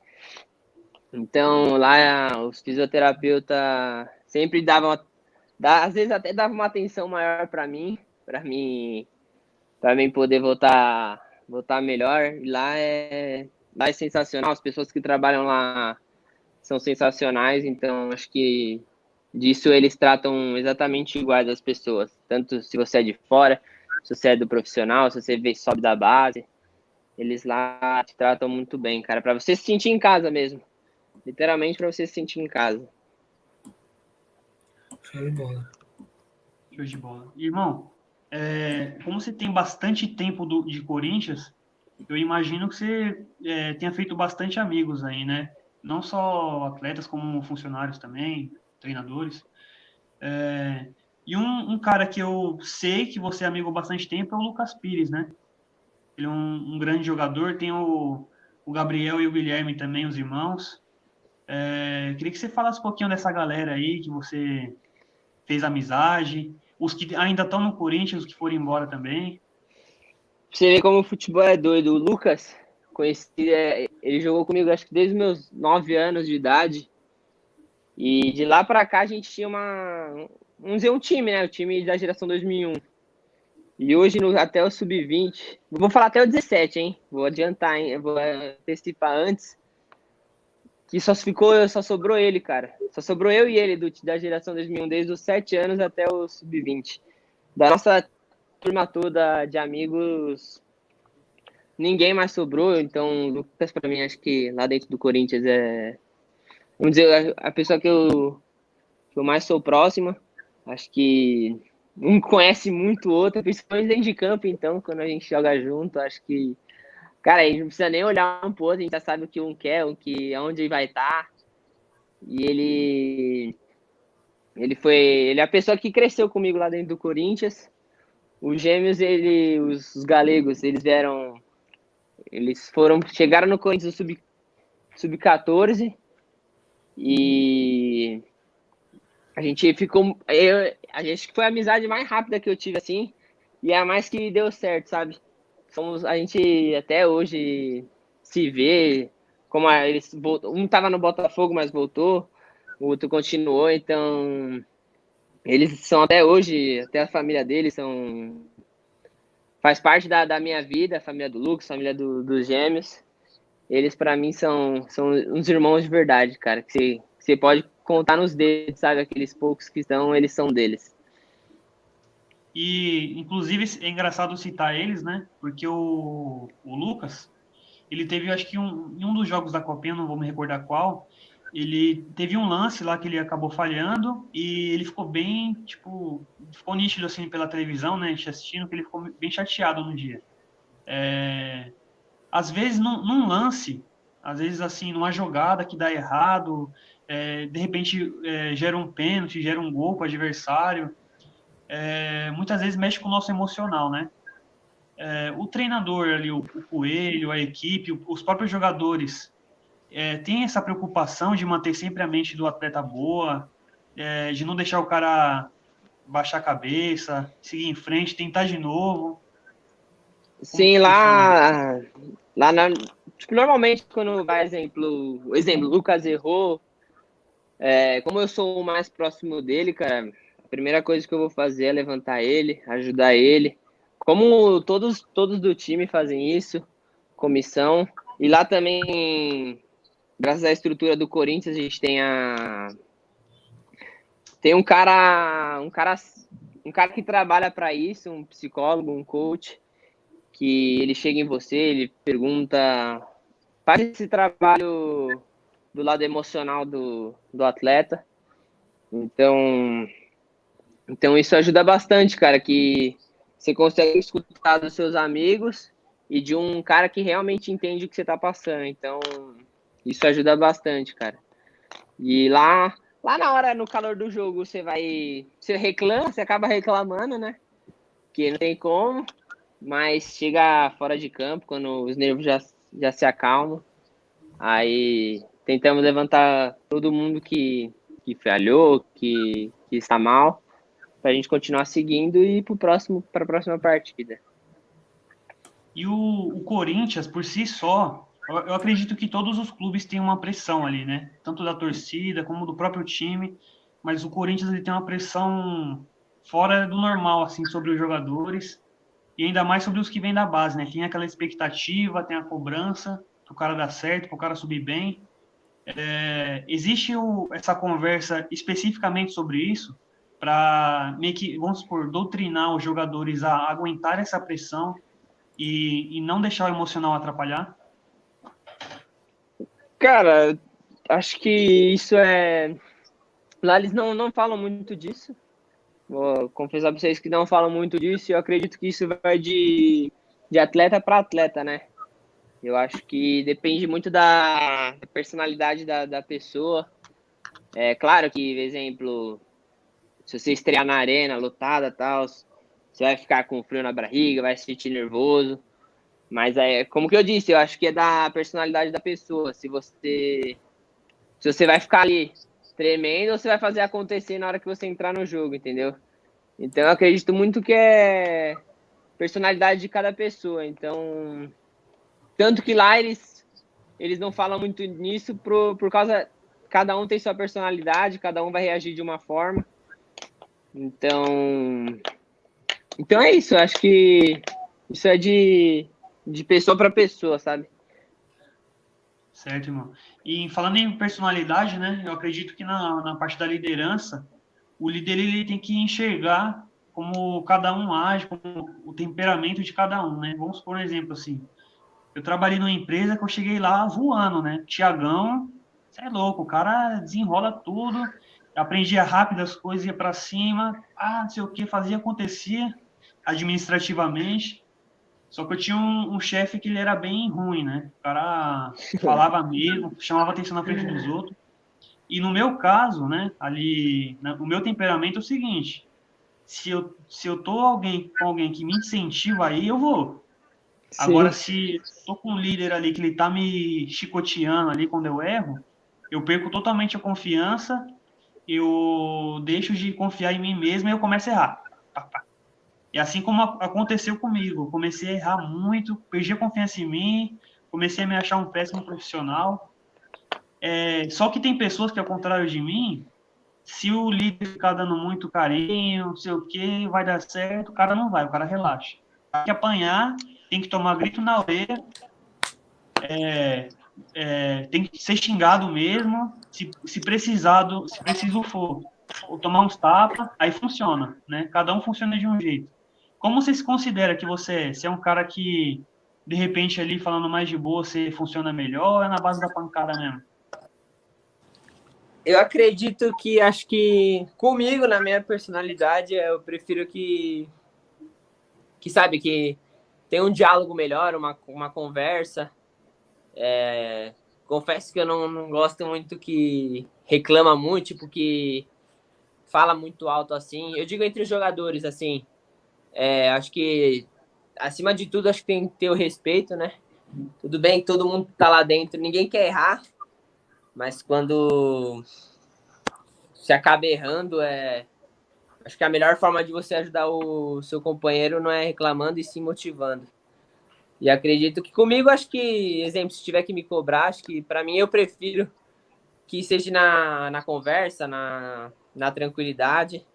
Então lá os fisioterapeutas sempre às vezes até davam uma atenção maior para mim poder voltar melhor. E lá é sensacional, as pessoas que trabalham lá são sensacionais, então acho que disso eles tratam exatamente iguais as pessoas, tanto se você é de fora, se você é do profissional, se você sobe da base, eles lá te tratam muito bem, cara, para você se sentir em casa mesmo, literalmente para você se sentir em casa. Show de bola. Show de bola. Irmão, como você tem bastante tempo de Corinthians, eu imagino que você tenha feito bastante amigos aí, né? Não só atletas, como funcionários também, treinadores. E um cara que eu sei que você é amigo há bastante tempo é o Lucas Pires, né? Ele é um grande jogador. Tem o Gabriel e o Guilherme também, os irmãos. Queria que você falasse um pouquinho dessa galera aí que você fez amizade. Os que ainda estão no Corinthians, os que foram embora também. Você vê como o futebol é doido. O Lucas, ele jogou comigo acho que desde os meus 9 anos de idade. E de lá pra cá a gente tinha vamos dizer, um time, né? O time da geração 2001. E hoje, até o Sub-20, vou falar até o 17, hein? Vou adiantar, hein? Eu vou antecipar antes. Que só sobrou ele, cara. Só sobrou eu e ele da geração 2001, desde os 7 anos até o Sub-20. Da nossa turma toda de amigos, ninguém mais sobrou. Então, o Lucas, pra mim, acho que lá dentro do Corinthians vamos dizer, a pessoa que eu mais sou próxima. Acho que um conhece muito o outro, principalmente dentro de campo, então, quando a gente joga junto, acho que, cara, a gente não precisa nem olhar um pro outro, a gente já sabe o que um quer, aonde ele vai estar. E ele é a pessoa que cresceu comigo lá dentro do Corinthians. Os gêmeos, os galegos, chegaram no Corinthians sub-14 e a gente acho que foi a amizade mais rápida que eu tive, assim, e é a mais que deu certo, sabe? A gente até hoje se vê, um tava no Botafogo, mas voltou, o outro continuou, então eles são até hoje, até a família deles faz parte da minha vida, a família do Lucas, a família dos gêmeos. Eles, para mim, são uns irmãos de verdade, cara, que você pode contar nos dedos, sabe? Aqueles poucos que estão, eles são deles. E, inclusive, é engraçado citar eles, né? Porque o Lucas, ele teve, acho que em um dos jogos da Copinha, não vou me recordar qual, ele teve um lance lá que ele acabou falhando e ele ficou bem, tipo, ficou nítido assim pela televisão, né? A gente assistindo, que ele ficou bem chateado no dia. Às vezes, num lance, às vezes, assim, numa jogada que dá errado, de repente gera um pênalti, gera um gol para o adversário, muitas vezes mexe com o nosso emocional, né? O treinador ali, o Coelho, a equipe, os próprios jogadores tem essa preocupação de manter sempre a mente do atleta boa, de não deixar o cara baixar a cabeça, seguir em frente, tentar de novo. Como Sim, que funciona? tipo, normalmente quando vai exemplo, o Lucas errou, como eu sou o mais próximo dele, cara, a primeira coisa que eu vou fazer é levantar ele, ajudar ele, como todos do time fazem isso, comissão, e lá também, graças à estrutura do Corinthians, a gente tem um cara que trabalha para isso, um psicólogo, um coach, que ele chega em você, ele pergunta, faz esse trabalho do lado emocional do atleta. Então isso ajuda bastante, cara, que você consegue escutar dos seus amigos e de um cara que realmente entende o que você tá passando. Então, isso ajuda bastante, cara. E lá na hora, no calor do jogo, você reclama, você acaba reclamando, né? Que não tem como, mas chega fora de campo, quando os nervos já se acalmam, aí tentamos levantar todo mundo que falhou, que está mal, para a gente continuar seguindo e ir para a próxima partida. E o Corinthians, por si só, eu acredito que todos os clubes têm uma pressão ali, né? Tanto da torcida como do próprio time, mas o Corinthians ele tem uma pressão fora do normal, assim, sobre os jogadores e ainda mais sobre os que vêm da base, né? Tem aquela expectativa, tem a cobrança, para o cara dar certo, para o cara subir bem. Existe essa conversa especificamente sobre isso, para meio que, vamos supor, doutrinar os jogadores a aguentar essa pressão e não deixar o emocional atrapalhar? Cara, acho que isso lá eles não falam muito disso. Vou confessar para vocês que não falam muito disso e eu acredito que isso vai de atleta para atleta, né? Eu acho que depende muito da personalidade da pessoa. É claro que, exemplo, se você estrear na arena, lotada e tal, você vai ficar com frio na barriga, vai se sentir nervoso. Mas como que eu disse, eu acho que é da personalidade da pessoa. Se você vai ficar ali tremendo ou você vai fazer acontecer na hora que você entrar no jogo, entendeu? Então eu acredito muito que é personalidade de cada pessoa. Então, tanto que lá eles não falam muito nisso por causa cada um tem sua personalidade, cada um vai reagir de uma forma. Então é isso, eu acho que isso é de pessoa para pessoa, sabe? Certo, irmão. E falando em personalidade, né? Eu acredito que na parte da liderança, o líder ele tem que enxergar como cada um age, como o temperamento de cada um, né? Vamos por um exemplo assim. Eu trabalhei numa empresa que eu cheguei lá voando, né? Tiagão, você é louco, o cara desenrola tudo, aprendia rápido as coisas, ia para cima, não sei o que, fazia, acontecia administrativamente. Só que eu tinha um chefe que ele era bem ruim, né? O cara falava mesmo, chamava atenção na frente dos outros. E no meu caso, né, ali, o meu temperamento é o seguinte: se eu tô com alguém que me incentiva aí, eu vou. Sim. Agora, se tô com um líder ali que ele tá me chicoteando ali quando eu erro, eu perco totalmente a confiança, eu deixo de confiar em mim mesmo e eu começo a errar. E assim como aconteceu comigo, eu comecei a errar muito, perdi a confiança em mim, comecei a me achar um péssimo profissional. Só que tem pessoas que, ao contrário de mim, se o líder ficar dando muito carinho, não sei o que, vai dar certo, o cara não vai, o cara relaxa. Tem que apanhar, tem que tomar grito na orelha, tem que ser xingado mesmo, se preciso for, ou tomar uns tapas, aí funciona, né? Cada um funciona de um jeito. Como você se considera que você é? Você é um cara que, de repente, ali falando mais de boa, você funciona melhor ou é na base da pancada mesmo? Eu acredito que, acho que comigo, na minha personalidade, eu prefiro que sabe, que tem um diálogo melhor, uma conversa. Confesso que eu não gosto muito que reclama muito, tipo, que fala muito alto assim. Eu digo entre os jogadores, assim, acho que, acima de tudo, acho que tem que ter o respeito, né? Tudo bem que todo mundo tá lá dentro, ninguém quer errar, mas quando se acaba errando, acho que a melhor forma de você ajudar o seu companheiro não é reclamando e sim motivando. E acredito que comigo, acho que, exemplo, se tiver que me cobrar, acho que para mim eu prefiro que seja na conversa, na tranquilidade,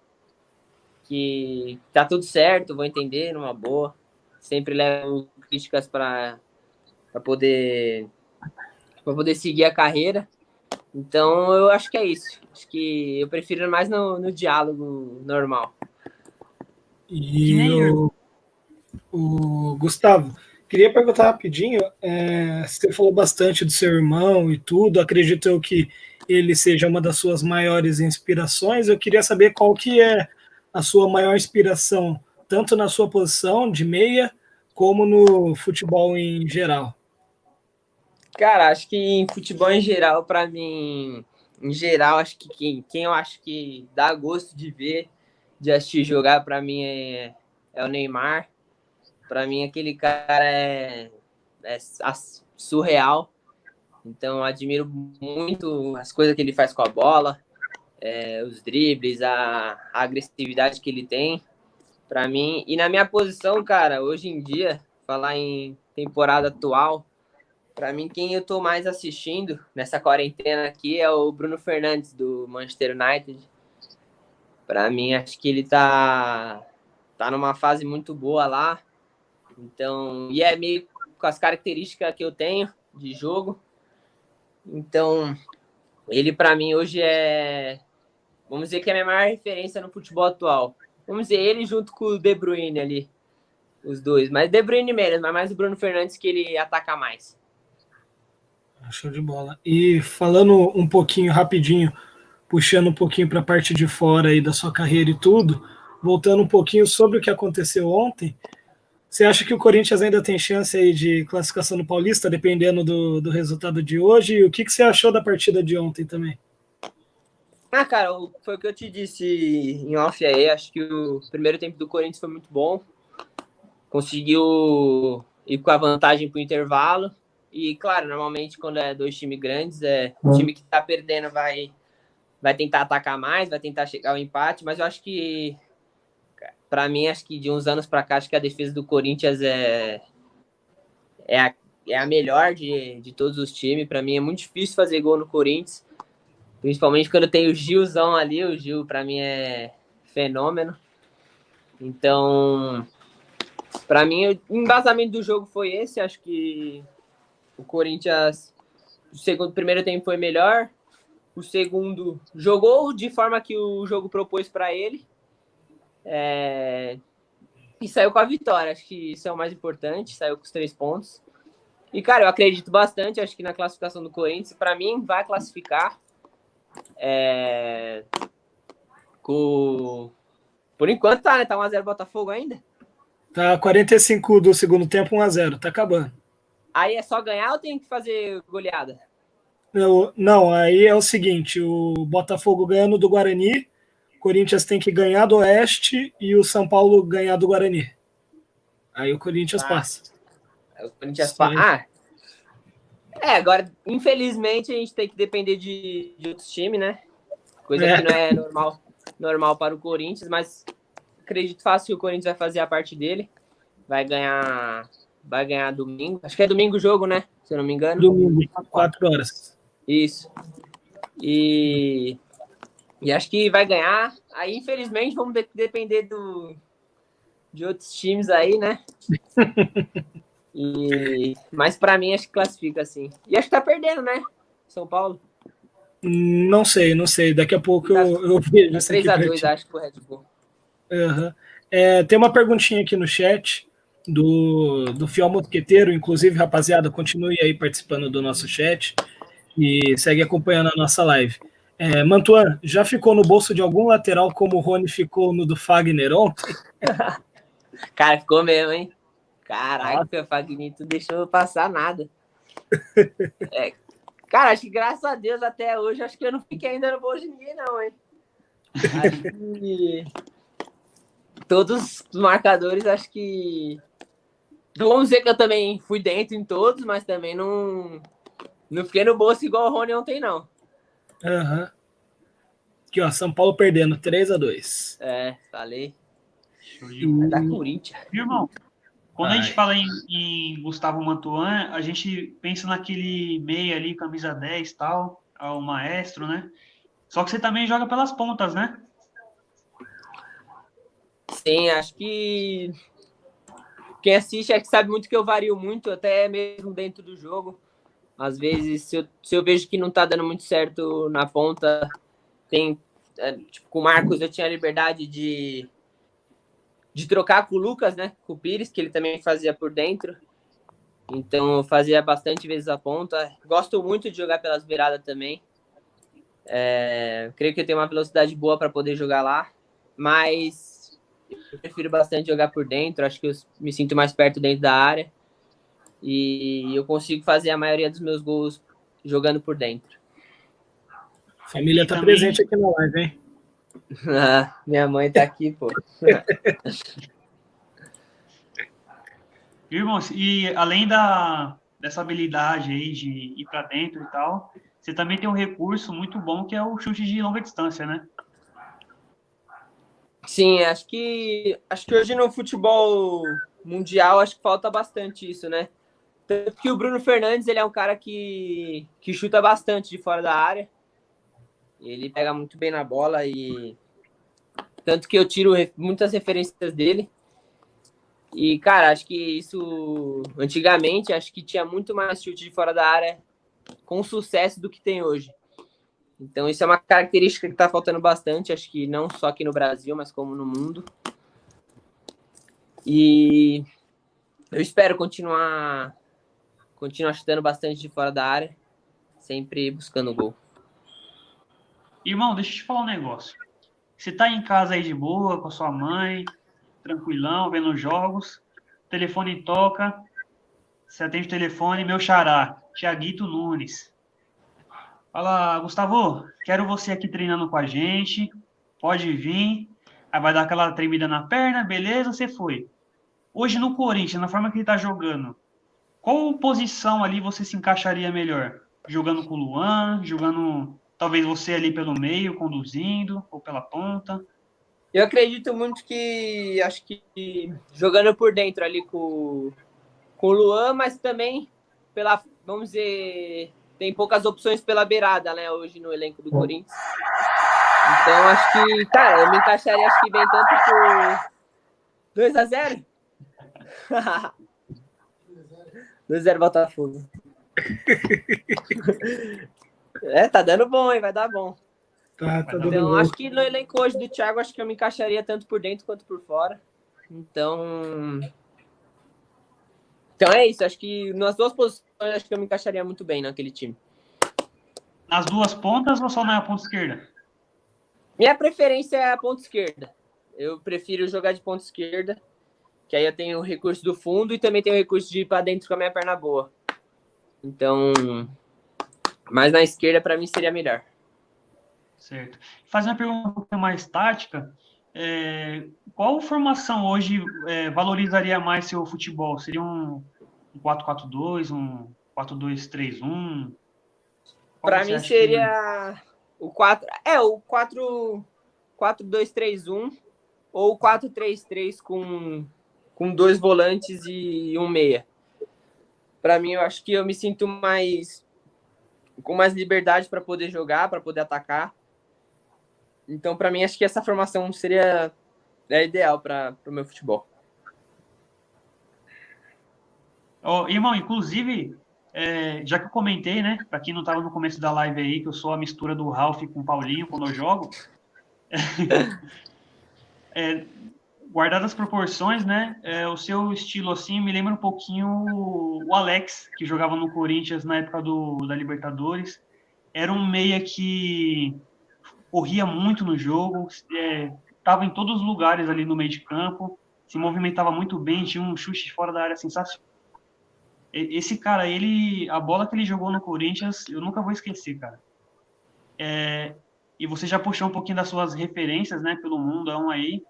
que tá tudo certo, vou entender numa boa. Sempre levo críticas para poder seguir a carreira. Então, eu acho que é isso. Acho que eu prefiro mais no diálogo normal. E o Gustavo, queria perguntar rapidinho, você falou bastante do seu irmão e tudo, acredito eu que ele seja uma das suas maiores inspirações, eu queria saber qual que é a sua maior inspiração tanto na sua posição de meia, como no futebol em geral? Cara, acho que em futebol em geral, para mim, em geral, acho que quem eu acho que dá gosto de ver, de assistir jogar, para mim é o Neymar. Para mim, aquele cara é surreal. Então, eu admiro muito as coisas que ele faz com a bola, os dribles, a agressividade que ele tem. Para mim, e na minha posição, cara, hoje em dia, falar em temporada atual, para mim, quem eu tô mais assistindo nessa quarentena aqui é o Bruno Fernandes, do Manchester United. Para mim, acho que ele tá numa fase muito boa lá. Então, e é meio com as características que eu tenho de jogo. Então, ele para mim hoje vamos dizer que é a minha maior referência no futebol atual. Vamos dizer, ele junto com o De Bruyne ali, os dois. Mas De Bruyne menos, mas mais o Bruno Fernandes que ele ataca mais. Show de bola. E falando um pouquinho rapidinho, puxando um pouquinho para a parte de fora aí da sua carreira e tudo, voltando um pouquinho sobre o que aconteceu ontem, você acha que o Corinthians ainda tem chance aí de classificação no Paulista, dependendo do resultado de hoje? E o que você achou da partida de ontem também? Cara, foi o que eu te disse em off aí. Acho que o primeiro tempo do Corinthians foi muito bom. Conseguiu ir com a vantagem para o intervalo. E, claro, normalmente quando é dois times grandes, o time que está perdendo vai tentar atacar mais, vai tentar chegar ao empate. Mas eu acho que, para mim, acho que de uns anos para cá, acho que a defesa do Corinthians é a melhor de todos os times. Para mim é muito difícil fazer gol no Corinthians. Principalmente quando tem o Gilzão ali. O Gil, para mim, é fenômeno. Então, para mim, o embasamento do jogo foi esse. Acho que o Corinthians, o primeiro tempo foi melhor. O segundo jogou de forma que o jogo propôs para ele. E saiu com a vitória. Acho que isso é o mais importante. Saiu com os 3 pontos. E, cara, eu acredito bastante. Acho que na classificação do Corinthians, para mim, vai classificar. Por enquanto tá, né? Tá 1x0 Botafogo ainda. Tá 45 do segundo tempo, 1-0, tá acabando. Aí é só ganhar ou tem que fazer goleada? Não, aí é o seguinte, o Botafogo ganhando do Guarani, Corinthians tem que ganhar do Oeste e o São Paulo ganhar do Guarani. Aí o Corinthians passa. O Corinthians passa. Agora, infelizmente, a gente tem que depender de outros times, né? Coisa que não é normal para o Corinthians, mas acredito fácil que o Corinthians vai fazer a parte dele. Vai ganhar domingo. Acho que é domingo o jogo, né? Se eu não me engano. Domingo, 4 horas. Isso. E acho que vai ganhar. Aí, infelizmente, vamos depender de outros times aí, né? Mas para mim, acho que classifica, assim. E acho que tá perdendo, né? São Paulo. Não sei. Daqui a pouco eu vejo. 3-2, acho, pro Red Bull. Uhum. Tem uma perguntinha aqui no chat do Fiel Mosqueteiro. Inclusive, rapaziada, continue aí participando do nosso chat e segue acompanhando a nossa live. Mantuan, já ficou no bolso de algum lateral como o Rony ficou no do Fagner ontem? Cara, ficou mesmo, hein? Caraca, o Fagner não deixou passar nada. Cara, acho que graças a Deus até hoje, acho que eu não fiquei ainda no bolso de ninguém, não, hein? Acho que todos os marcadores, acho que... Não vamos dizer que eu também fui dentro em todos, mas também não fiquei no bolso igual o Rony ontem, não. Uhum. Aqui, ó, São Paulo perdendo 3-2. Falei. Show da Corinthians. Irmão, quando a gente fala em Gustavo Mantuan, a gente pensa naquele meia ali, camisa 10 e tal, o maestro, né? Só que você também joga pelas pontas, né? Sim, acho que quem assiste é que sabe muito que eu vario muito, até mesmo dentro do jogo. Às vezes, se eu vejo que não tá dando muito certo na ponta, tipo, com o Marcos eu tinha a liberdade de trocar com o Lucas, né? Com o Pires, que ele também fazia por dentro. Então, eu fazia bastante vezes a ponta. Gosto muito de jogar pelas beiradas também. Creio que eu tenho uma velocidade boa para poder jogar lá. Mas Eu prefiro bastante jogar por dentro, acho que eu me sinto mais perto dentro da área e eu consigo fazer a maioria dos meus gols jogando por dentro. A família E tá também, presente aqui na live, hein? Minha mãe tá aqui, pô. irmãos, e além dessa habilidade aí de ir para dentro e tal, você também tem um recurso muito bom que é o chute de longa distância, né? Sim, acho que hoje no futebol mundial acho que falta bastante isso, né? Tanto que o Bruno Fernandes, ele é um cara que chuta bastante de fora da área. Ele pega muito bem na bola e tanto que eu tiro muitas referências dele. E, cara, acho que isso antigamente acho que tinha muito mais chute de fora da área com sucesso do que tem hoje. Então, isso é uma característica que está faltando bastante, acho que não só aqui no Brasil, mas como no mundo. E eu espero continuar chutando bastante de fora da área, sempre buscando gol. Irmão, deixa eu te falar um negócio. Você tá em casa aí de boa, com a sua mãe, tranquilão, vendo os jogos, o telefone toca, você atende o telefone, meu xará, Thiaguito Nunes. Fala, Gustavo, quero você aqui treinando com a gente, pode vir. Aí vai dar aquela tremida na perna, beleza, você foi. Hoje no Corinthians, na forma que ele tá jogando, qual posição ali você se encaixaria melhor? Jogando com o Luan, jogando talvez você ali pelo meio, conduzindo, ou pela ponta? Eu acredito muito que acho que jogando por dentro ali com o Luan, mas também vamos dizer, tem poucas opções pela beirada, né, hoje no elenco do Corinthians. Então acho que, cara, eu me encaixaria acho que bem tanto por 2-0. 2-0 Botafogo. Tá dando bom, hein? Vai dar bom. Tá dando Então, bom. acho que no elenco hoje do Thiago, acho que eu me encaixaria tanto por dentro quanto por fora. Então é isso. Acho que nas duas posições, acho que eu me encaixaria muito bem naquele time. Nas duas pontas ou só na ponta esquerda? Minha preferência é a ponta esquerda. Eu prefiro jogar de ponta esquerda, que aí eu tenho o recurso do fundo e também tenho o recurso de ir para dentro com a minha perna boa. Então, mas na esquerda, para mim, seria melhor. Certo. Fazer uma pergunta um pouco mais tática, qual formação hoje valorizaria mais seu futebol? Seria um 4-4-2, um 4-2-3-1? Qual Para você mim acha que... seria o 4-2-3-1 ou o 4-3-3 com dois volantes e um meia. Para mim, eu acho que eu me sinto com mais liberdade para poder jogar, para poder atacar. Então, para mim, acho que essa formação seria ideal para o meu futebol. Irmão, inclusive, já que eu comentei, né, para quem não estava no começo da live aí, que eu sou a mistura do Ralf com o Paulinho quando eu jogo, guardadas as proporções, né, o seu estilo, assim, me lembra um pouquinho o Alex, que jogava no Corinthians na época da Libertadores. Era um meia que corria muito no jogo, estava em todos os lugares ali no meio de campo, se movimentava muito bem, tinha um chute fora da área sensacional. Esse cara, a bola que ele jogou no Corinthians, eu nunca vou esquecer, cara. E você já puxou um pouquinho das suas referências, né, pelo mundão aí.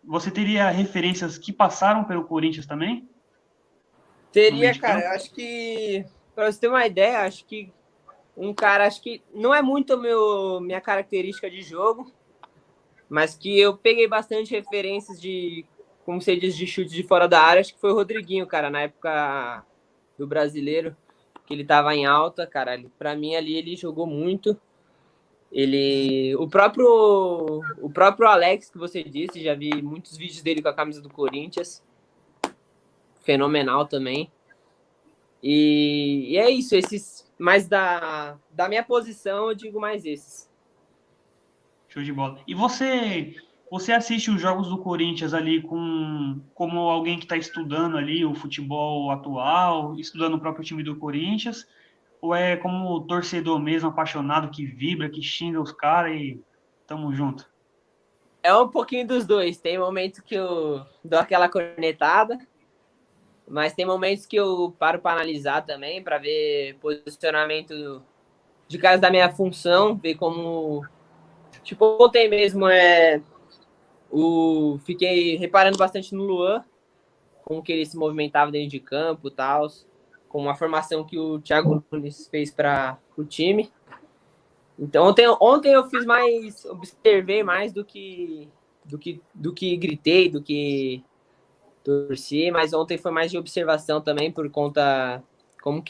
Você teria referências que passaram pelo Corinthians também? Teria, cara, eu acho que, para você ter uma ideia, acho que um cara, acho que não é muito minha característica de jogo, mas que eu peguei bastante referências como você diz, de chute de fora da área, acho que foi o Rodriguinho, cara, na época do Brasileiro, que ele tava em alta, cara, pra mim ali ele jogou muito. O próprio Alex, que você disse, já vi muitos vídeos dele com a camisa do Corinthians, fenomenal também. E é isso, mais da minha posição, eu digo mais esses. Show de bola. E você assiste os jogos do Corinthians ali como alguém que está estudando ali o futebol atual, estudando o próprio time do Corinthians, ou é como torcedor mesmo, apaixonado, que vibra, que xinga os caras e tamo junto? É um pouquinho dos dois. Tem momentos que eu dou aquela cornetada, mas tem momentos que eu paro para analisar também, para ver posicionamento de caras da minha função, ver como. Tipo, ontem mesmo fiquei reparando bastante no Luan, como que ele se movimentava dentro de campo e tal, com a formação que o Thiago Nunes fez para o time. Então ontem eu fiz mais, observei mais do que gritei, do que torci, mas ontem foi mais de observação também por conta como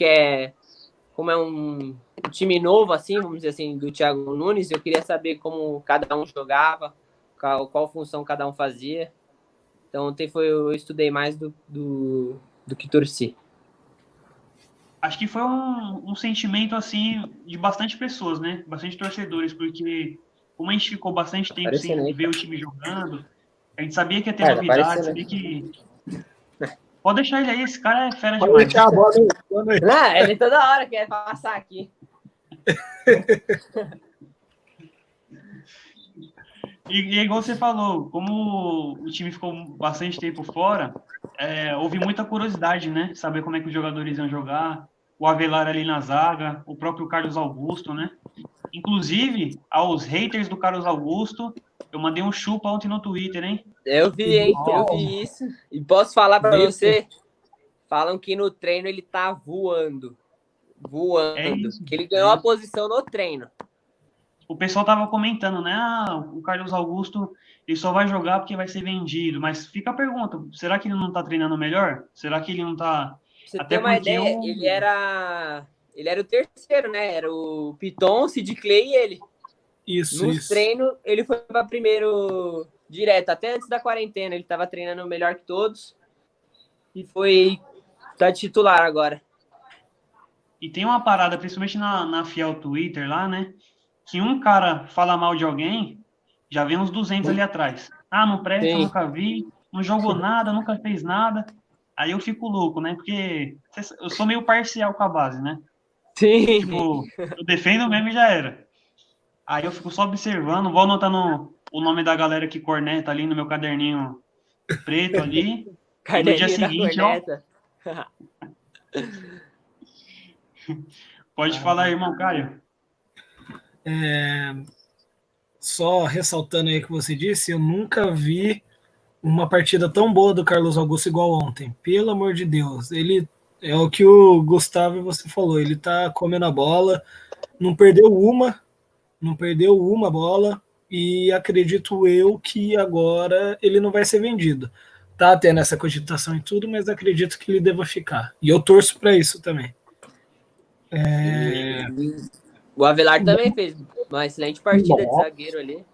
é um time novo assim, vamos dizer assim, do Thiago Nunes. Eu queria saber como cada um jogava, qual função cada um fazia. Então ontem eu estudei mais do que torci. Acho que foi um sentimento, assim, de bastante pessoas, né? Bastante torcedores, porque como a gente ficou bastante tempo sem ver o time jogando, a gente sabia que ia ter novidade, sabia que... Pode deixar ele aí, esse cara é fera demais. Pode deixar a boa noite. Não, ele toda hora quer passar aqui. E igual você falou, como o time ficou bastante tempo fora, houve muita curiosidade, né? Saber como é que os jogadores iam jogar, o Avelar ali na zaga, o próprio Carlos Augusto, né? Inclusive, aos haters do Carlos Augusto, eu mandei um chupa ontem no Twitter, hein? Eu vi, hein? Eu vi isso. E posso falar para você? Falam que no treino ele tá voando. Que ele ganhou a posição no treino. O pessoal tava comentando, né? O Carlos Augusto, ele só vai jogar porque vai ser vendido. Mas fica a pergunta, será que ele não tá treinando melhor? Será que ele não tá... Pra você ter uma ideia, ele era o terceiro, né? Era o Piton, o Sid Clay e ele. Isso. Treinos, ele foi para primeiro direto. Até antes da quarentena, ele tava treinando melhor que todos. E tá titular agora. E tem uma parada, principalmente na Fiel Twitter lá, né? Que um cara fala mal de alguém, já vem uns 200 ali atrás. Não presta, eu nunca vi, não jogou nada, nunca fez nada. Aí eu fico louco, né? Porque eu sou meio parcial com a base, né? Sim. Tipo, eu defendo mesmo e já era. Aí eu fico só observando, vou anotando o nome da galera que corneta ali no meu caderninho preto ali. E no dia seguinte, ó... Pode falar, irmão Caio. Só ressaltando aí o que você disse, eu nunca vi uma partida tão boa do Carlos Augusto igual ontem. Pelo amor de Deus. Ele é o que o Gustavo e você falou. Ele tá comendo a bola, não perdeu uma bola, e acredito eu que agora ele não vai ser vendido. Tá tendo essa cogitação e tudo, mas acredito que ele deva ficar. E eu torço para isso também. O Avelar também fez uma excelente partida de zagueiro ali.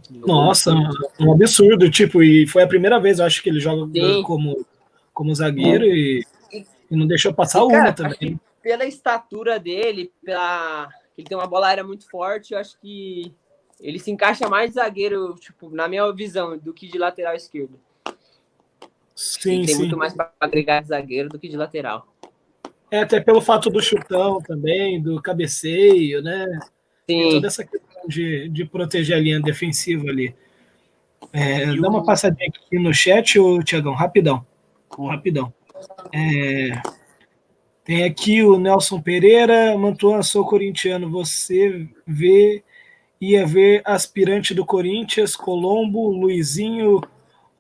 Nossa, um absurdo, tipo, e foi a primeira vez, eu acho, que ele joga como zagueiro e não deixou passar uma também. Pela estatura dele, ele tem uma bola aérea muito forte, eu acho que ele se encaixa mais de zagueiro, tipo, na minha visão, do que de lateral esquerdo. Sim, tem muito mais para agregar de zagueiro do que de lateral. Até pelo fato do chutão também, do cabeceio, né? Sim. E toda essa questão de proteger a linha defensiva ali. Dá uma passadinha aqui no chat, Tiagão, rapidão. Tem aqui o Nelson Pereira, Mantuan, sou corintiano, você ia ver aspirante do Corinthians, Colombo, Luizinho,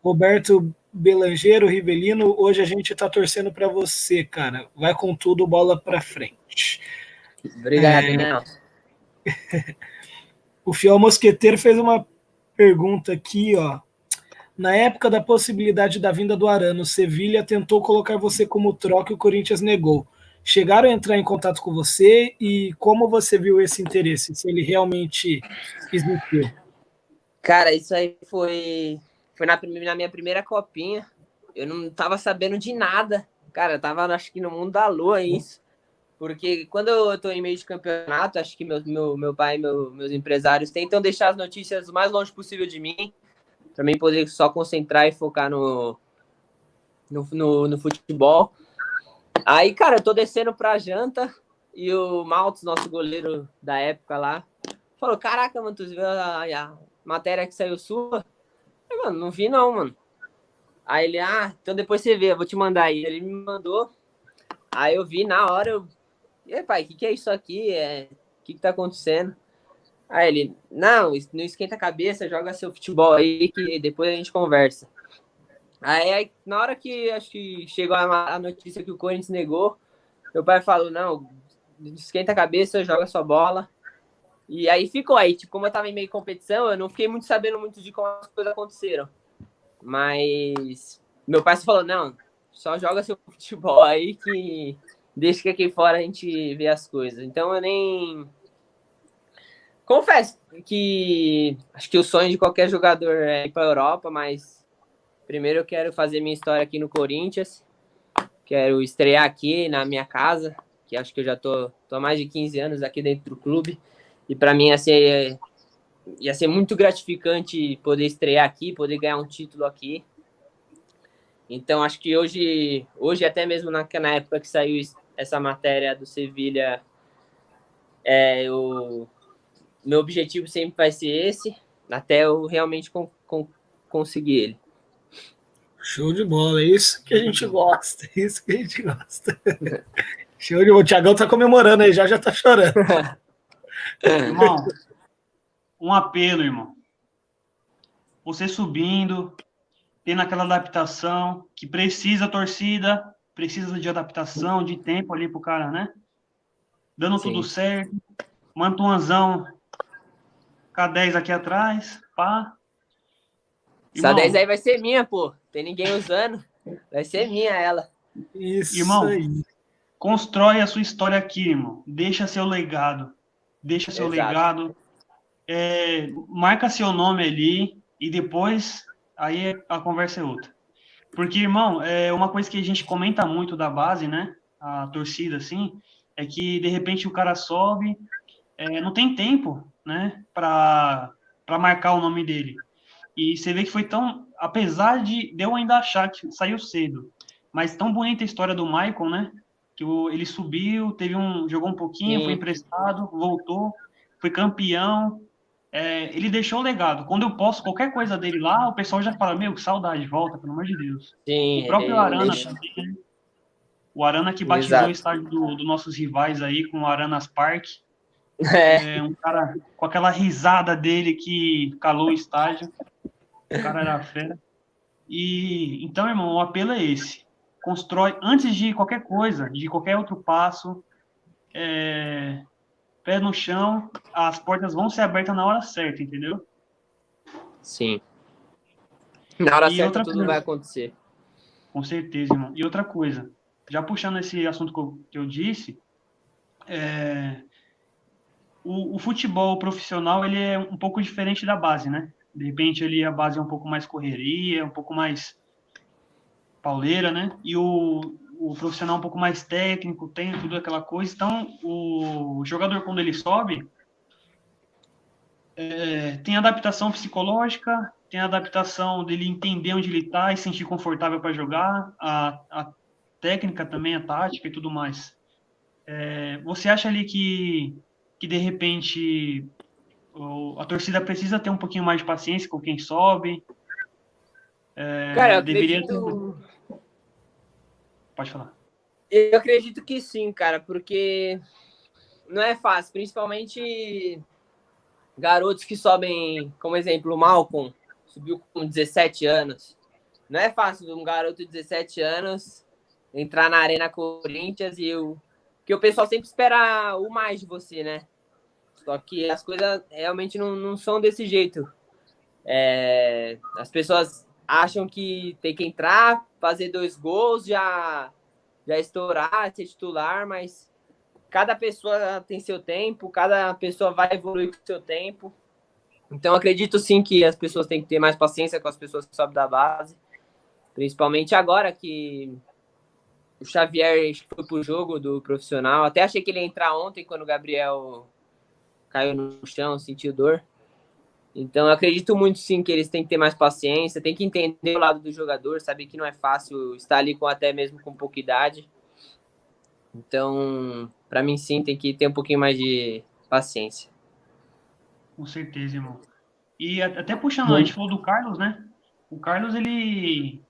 Roberto Belangeiro, Rivelino, hoje a gente tá torcendo para você, cara. Vai com tudo, bola para frente. Obrigado, Nelson. O Fiel Mosqueteiro fez uma pergunta aqui, ó. Na época da possibilidade da vinda do Arana, o Sevilha tentou colocar você como troca e o Corinthians negou. Chegaram a entrar em contato com você e como você viu esse interesse? Se ele realmente existiu? Cara, isso aí foi na minha primeira copinha. Eu não tava sabendo de nada. Cara, eu tava, acho que no mundo da lua isso. Porque quando eu tô em meio de campeonato, acho que meu pai e meus empresários tentam deixar as notícias o mais longe possível de mim, para mim poder só concentrar e focar no futebol. Aí, cara, eu tô descendo pra janta e o Maltos, nosso goleiro da época lá, falou: caraca, mano, tu viu a matéria que saiu sua? mano, não vi não, mano. Aí ele, então depois você vê, eu vou te mandar aí. Ele me mandou, aí eu vi na hora, e aí, pai, o que é isso aqui? O que tá acontecendo? Aí ele, não esquenta a cabeça, joga seu futebol aí, que depois a gente conversa. Aí na hora que acho que chegou a notícia que o Corinthians negou, meu pai falou, não, esquenta a cabeça, joga sua bola. E aí ficou aí, tipo, como eu tava em meio competição, eu não fiquei muito sabendo muito de como as coisas aconteceram. Mas meu pai só falou, não, só joga seu futebol aí que deixa que aqui fora a gente vê as coisas. Então eu nem... Confesso que acho que o sonho de qualquer jogador é ir pra Europa, mas primeiro eu quero fazer minha história aqui no Corinthians. Quero estrear aqui na minha casa, que acho que eu já tô há mais de 15 anos aqui dentro do clube. E para mim ia ser muito gratificante poder estrear aqui, poder ganhar um título aqui. Então, acho que hoje até mesmo na época que saiu essa matéria do Sevilha, meu objetivo sempre vai ser esse, até eu realmente conseguir ele. Show de bola, é isso que a gente gosta, é isso que a gente gosta. Show de bola, o Thiagão tá comemorando aí, já tá chorando. Irmão, um apelo, irmão. Você subindo, tendo aquela adaptação que precisa a torcida, precisa de adaptação, de tempo ali pro cara, né? Dando Sim. tudo certo. Mantuanzão K10 aqui atrás, pá. Essa 10 aí vai ser minha, pô. Tem ninguém usando. Vai ser minha ela. Isso irmão, aí. Constrói a sua história aqui, irmão. Deixa seu legado. Deixa seu Exato. legado. Marca seu nome ali e depois aí a conversa é outra. Porque, irmão, uma coisa que a gente comenta muito da base, né? A torcida, assim, é que de repente o cara sobe, não tem tempo, né? Para marcar o nome dele. E você vê que foi tão. Apesar de eu ainda achar que saiu cedo, mas tão bonita a história do Michael, né? Que ele subiu, jogou um pouquinho, Sim. foi emprestado, voltou, foi campeão. Ele deixou o legado. Quando eu posto qualquer coisa dele lá, o pessoal já fala: Meu, que saudade, volta, pelo amor de Deus. Sim, O próprio ele Arana deixa. também, né? O Arana que batizou o estádio dos nossos rivais aí com o Aranas Park. Um cara com aquela risada dele que calou o estádio. O cara era fera. Então, irmão, o apelo é esse. Constrói, antes de qualquer coisa, de qualquer outro passo, pé no chão, as portas vão ser abertas na hora certa, entendeu? Sim. Na hora E certa outra tudo coisa, vai acontecer. com certeza, irmão. E outra coisa, já puxando esse assunto que eu disse, o futebol profissional ele é um pouco diferente da base, né? De repente ali a base é um pouco mais correria, um pouco mais pauleira, né? E o profissional um pouco mais técnico, tem tudo aquela coisa. Então, o jogador, quando ele sobe, tem adaptação psicológica, tem adaptação dele entender onde ele está e se sentir confortável para jogar, a técnica também, a tática e tudo mais. Você acha ali que de repente, a torcida precisa ter um pouquinho mais de paciência com quem sobe? Cara, eu Deveria acredito. Pode falar. Eu acredito que sim, cara, porque não é fácil, principalmente garotos que sobem, como exemplo, o Malcolm, subiu com 17 anos. Não é fácil um garoto de 17 anos entrar na Arena Corinthians que o pessoal sempre espera o mais de você, né? Só que as coisas realmente não são desse jeito. As pessoas acham que tem que entrar, fazer 2 gols, já estourar, ser titular, mas cada pessoa tem seu tempo, cada pessoa vai evoluir com o seu tempo. Então, acredito sim que as pessoas têm que ter mais paciência com as pessoas que sobem da base, principalmente agora que o Xavier foi pro jogo do profissional. Até achei que ele ia entrar ontem quando o Gabriel caiu no chão, sentiu dor. Então, eu acredito muito sim que eles têm que ter mais paciência, tem que entender o lado do jogador, saber que não é fácil estar ali até mesmo com pouca idade. Então, para mim sim, tem que ter um pouquinho mais de paciência. Com certeza, irmão. E até puxando, a gente falou do Carlos, né? O Carlos, ele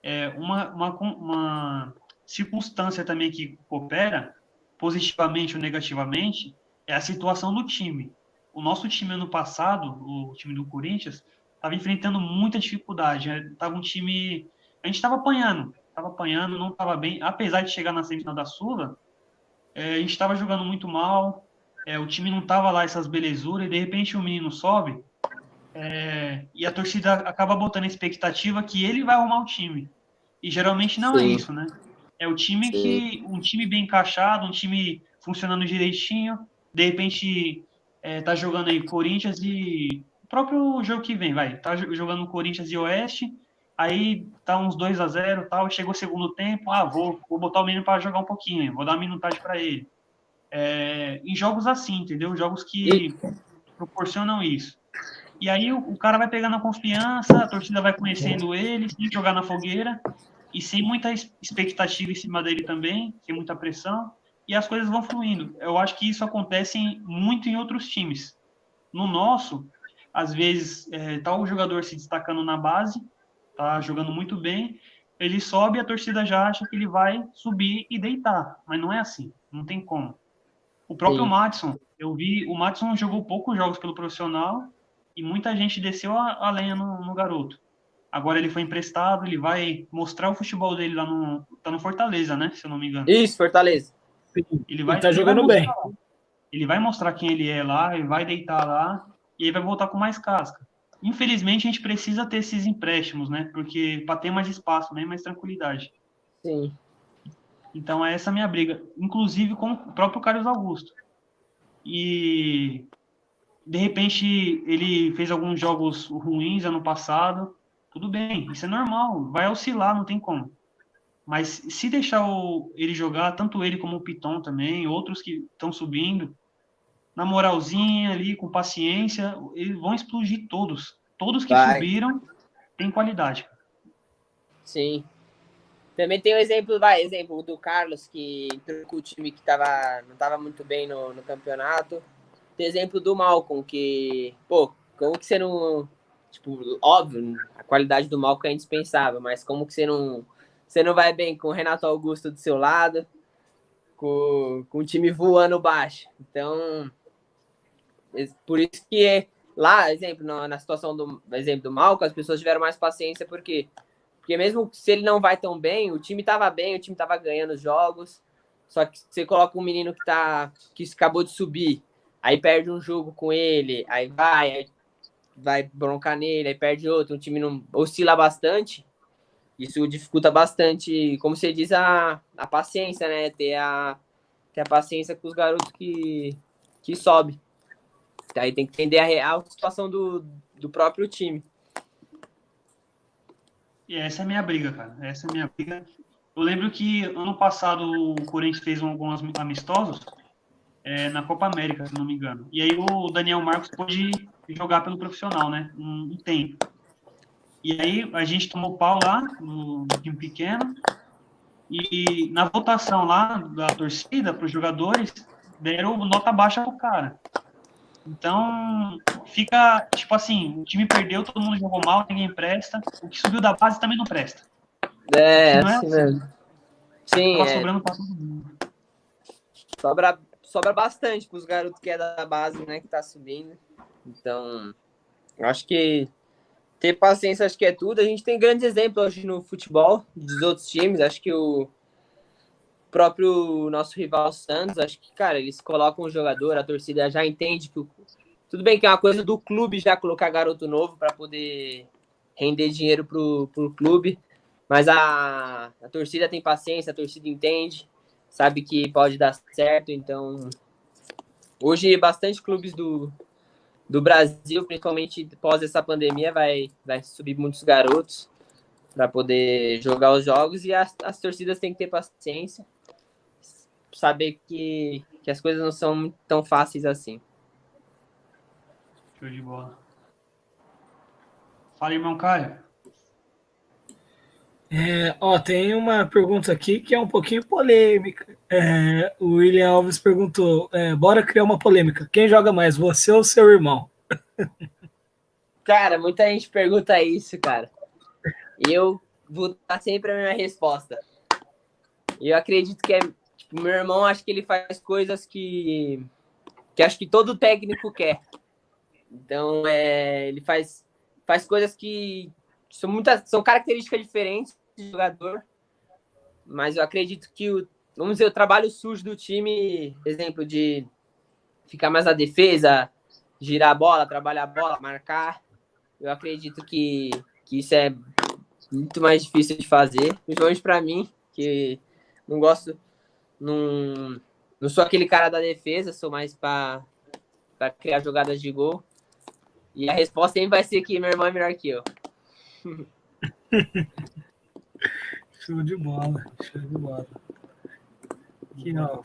é uma circunstância também que coopera positivamente ou negativamente é a situação do time. O nosso time ano passado, o time do Corinthians, estava enfrentando muita dificuldade. Tava um time, a gente estava apanhando, não estava bem, apesar de chegar na semifinal da Sula, a gente estava jogando muito mal, o time não estava lá essas belezuras, e de repente o menino sobe, e a torcida acaba botando a expectativa que ele vai arrumar o time. E geralmente não é Sim, isso, né? É o time sim, um time bem encaixado, um time funcionando direitinho, de repente tá jogando aí Corinthians e o próprio jogo que vem, tá jogando Corinthians e Oeste, aí tá uns 2-0, tal, chegou o segundo tempo, vou botar o menino para jogar um pouquinho, vou dar uma minutagem para ele. Em jogos assim, entendeu? Jogos e, que proporcionam isso. E aí o cara vai pegando a confiança, a torcida vai conhecendo ele, sem jogar na fogueira e sem muita expectativa em cima dele também, sem muita pressão, e as coisas vão fluindo. Eu acho que isso acontece muito em outros times. No nosso, às vezes, tá o jogador se destacando na base, tá jogando muito bem, ele sobe e a torcida já acha que ele vai subir e deitar, mas não é assim, não tem como. O próprio sim, Maddison, eu vi, o Maddison jogou poucos jogos pelo profissional e muita gente desceu a lenha no garoto. Agora ele foi emprestado, ele vai mostrar o futebol dele lá tá no Fortaleza, né? Se eu não me engano. isso, Fortaleza. Ele tá Ele vai jogando bem. mostrar, ele vai mostrar quem ele é lá, ele vai deitar lá e ele vai voltar com mais casca. Infelizmente a gente precisa ter esses empréstimos, né? Porque para ter mais espaço, né? Mais tranquilidade. Sim, Então é essa a minha briga, inclusive com o próprio Carlos Augusto. E de repente ele fez alguns jogos ruins ano passado. Tudo bem, isso é normal, vai oscilar, não tem como. Mas se deixar ele jogar, tanto ele como o Piton também, outros que estão subindo, na moralzinha ali, com paciência, eles vão explodir todos. Todos que vai, subiram têm qualidade. sim. Também tem o exemplo do Carlos, que entrou com o time que não estava muito bem no campeonato. Tem exemplo do Malcolm, que, pô, como que você não... Tipo, óbvio, a qualidade do Malcolm é indispensável, mas como que você não vai bem com o Renato Augusto do seu lado, com o time voando baixo. Então, por isso que lá, exemplo, na situação exemplo do Malcolm, as pessoas tiveram mais paciência, porque mesmo se ele não vai tão bem, o time estava ganhando os jogos, só que você coloca um menino que acabou de subir, aí perde um jogo com ele, aí vai broncar nele, aí perde outro, o time não oscila bastante, isso dificulta bastante, como você diz, a paciência, né? Ter a paciência com os garotos que sobe. Aí tem que entender a real situação do próprio time. E essa é a minha briga, cara. Essa é a minha briga. Eu lembro que ano passado o Corinthians fez alguns amistosos na Copa América, se não me engano. E aí o Daniel Marcos pôde jogar pelo profissional, né? Um tempo. E aí a gente tomou pau lá no time pequeno. E na votação lá da torcida para os jogadores, deram nota baixa pro cara. Então, fica, tipo assim, o time perdeu, todo mundo jogou mal, ninguém presta. O que subiu da base também não presta. É, Não é assim assim. mesmo. Sim, Acaba sobrando para todo mundo. sobra bastante para os garotos que é da base, né, que tá subindo. Então, eu acho que ter paciência acho que é tudo. A gente tem grandes exemplos hoje no futebol dos outros times. Acho que o próprio nosso rival Santos, acho que, cara, eles colocam o jogador, a torcida já entende que tudo bem que é uma coisa do clube já colocar garoto novo para poder render dinheiro pro clube, mas a torcida tem paciência, a torcida entende, sabe que pode dar certo. Então, hoje bastante clubes do Brasil, principalmente pós essa pandemia, vai subir muitos garotos para poder jogar os jogos, e as torcidas têm que ter paciência, saber que as coisas não são tão fáceis assim. Show de bola. Fala, irmão Caio. Tem uma pergunta aqui que é um pouquinho polêmica. O William Alves perguntou: bora criar uma polêmica. Quem joga mais, você ou seu irmão? Cara, muita gente pergunta isso, cara. eu vou dar sempre a minha resposta. Eu acredito que tipo, meu irmão, acho que ele faz coisas que acho que todo técnico quer. Então, ele faz coisas que são características diferentes de jogador, mas eu acredito que vamos dizer, o trabalho sujo do time, exemplo de ficar mais na defesa, girar a bola, trabalhar a bola, marcar, eu acredito que isso é muito mais difícil de fazer, principalmente para mim, que não gosto, não sou aquele cara da defesa, sou mais para criar jogadas de gol. E a resposta sempre vai ser que meu irmão é melhor que eu. Show de bola, show de bola. Aqui, ó,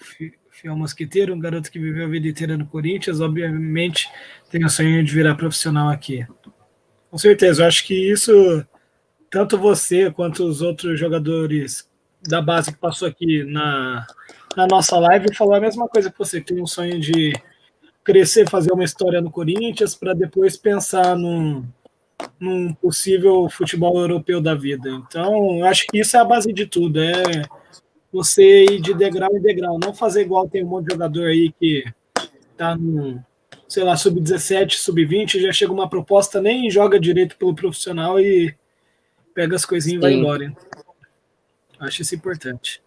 Fiel Mosquiteiro, um garoto que viveu a vida inteira no Corinthians, obviamente tem o sonho de virar profissional aqui. Com certeza, eu acho que isso, tanto você quanto os outros jogadores da base que passou aqui na nossa live, falou a mesma coisa que você, que tem um sonho de crescer, fazer uma história no Corinthians, para depois pensar num possível futebol europeu da vida. Então, eu acho que isso é a base de tudo, é você ir de degrau em degrau, não fazer igual tem um monte de jogador aí que tá no, sei lá, sub-17, sub-20, já chega uma proposta, nem joga direito pelo profissional e pega as coisinhas e vai embora. Acho isso importante.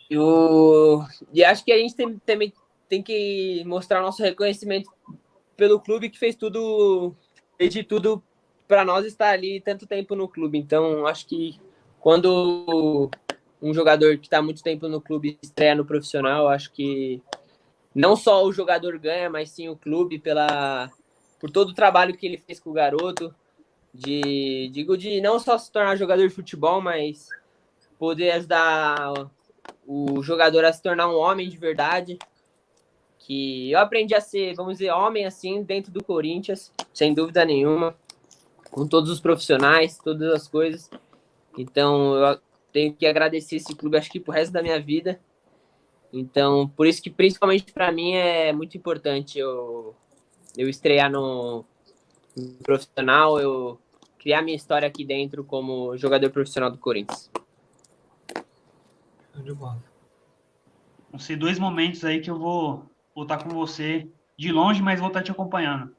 E acho que a gente também tem que mostrar nosso reconhecimento pelo clube que fez de tudo para nós estar ali tanto tempo no clube. Então, acho que quando um jogador que está muito tempo no clube estreia no profissional, acho que não só o jogador ganha, mas sim o clube por todo o trabalho que ele fez com o garoto, de não só se tornar jogador de futebol, mas poder ajudar o jogador a se tornar um homem de verdade, que eu aprendi a ser, vamos dizer, homem assim, dentro do Corinthians, sem dúvida nenhuma, com todos os profissionais, todas as coisas. Então, eu tenho que agradecer esse clube, acho que pro resto da minha vida. Então, por isso que, principalmente para mim, é muito importante eu estrear no profissional, eu criar minha história aqui dentro como jogador profissional do Corinthians. De bola. Vão ser 2 momentos aí que eu vou estar com você de longe, mas vou estar te acompanhando.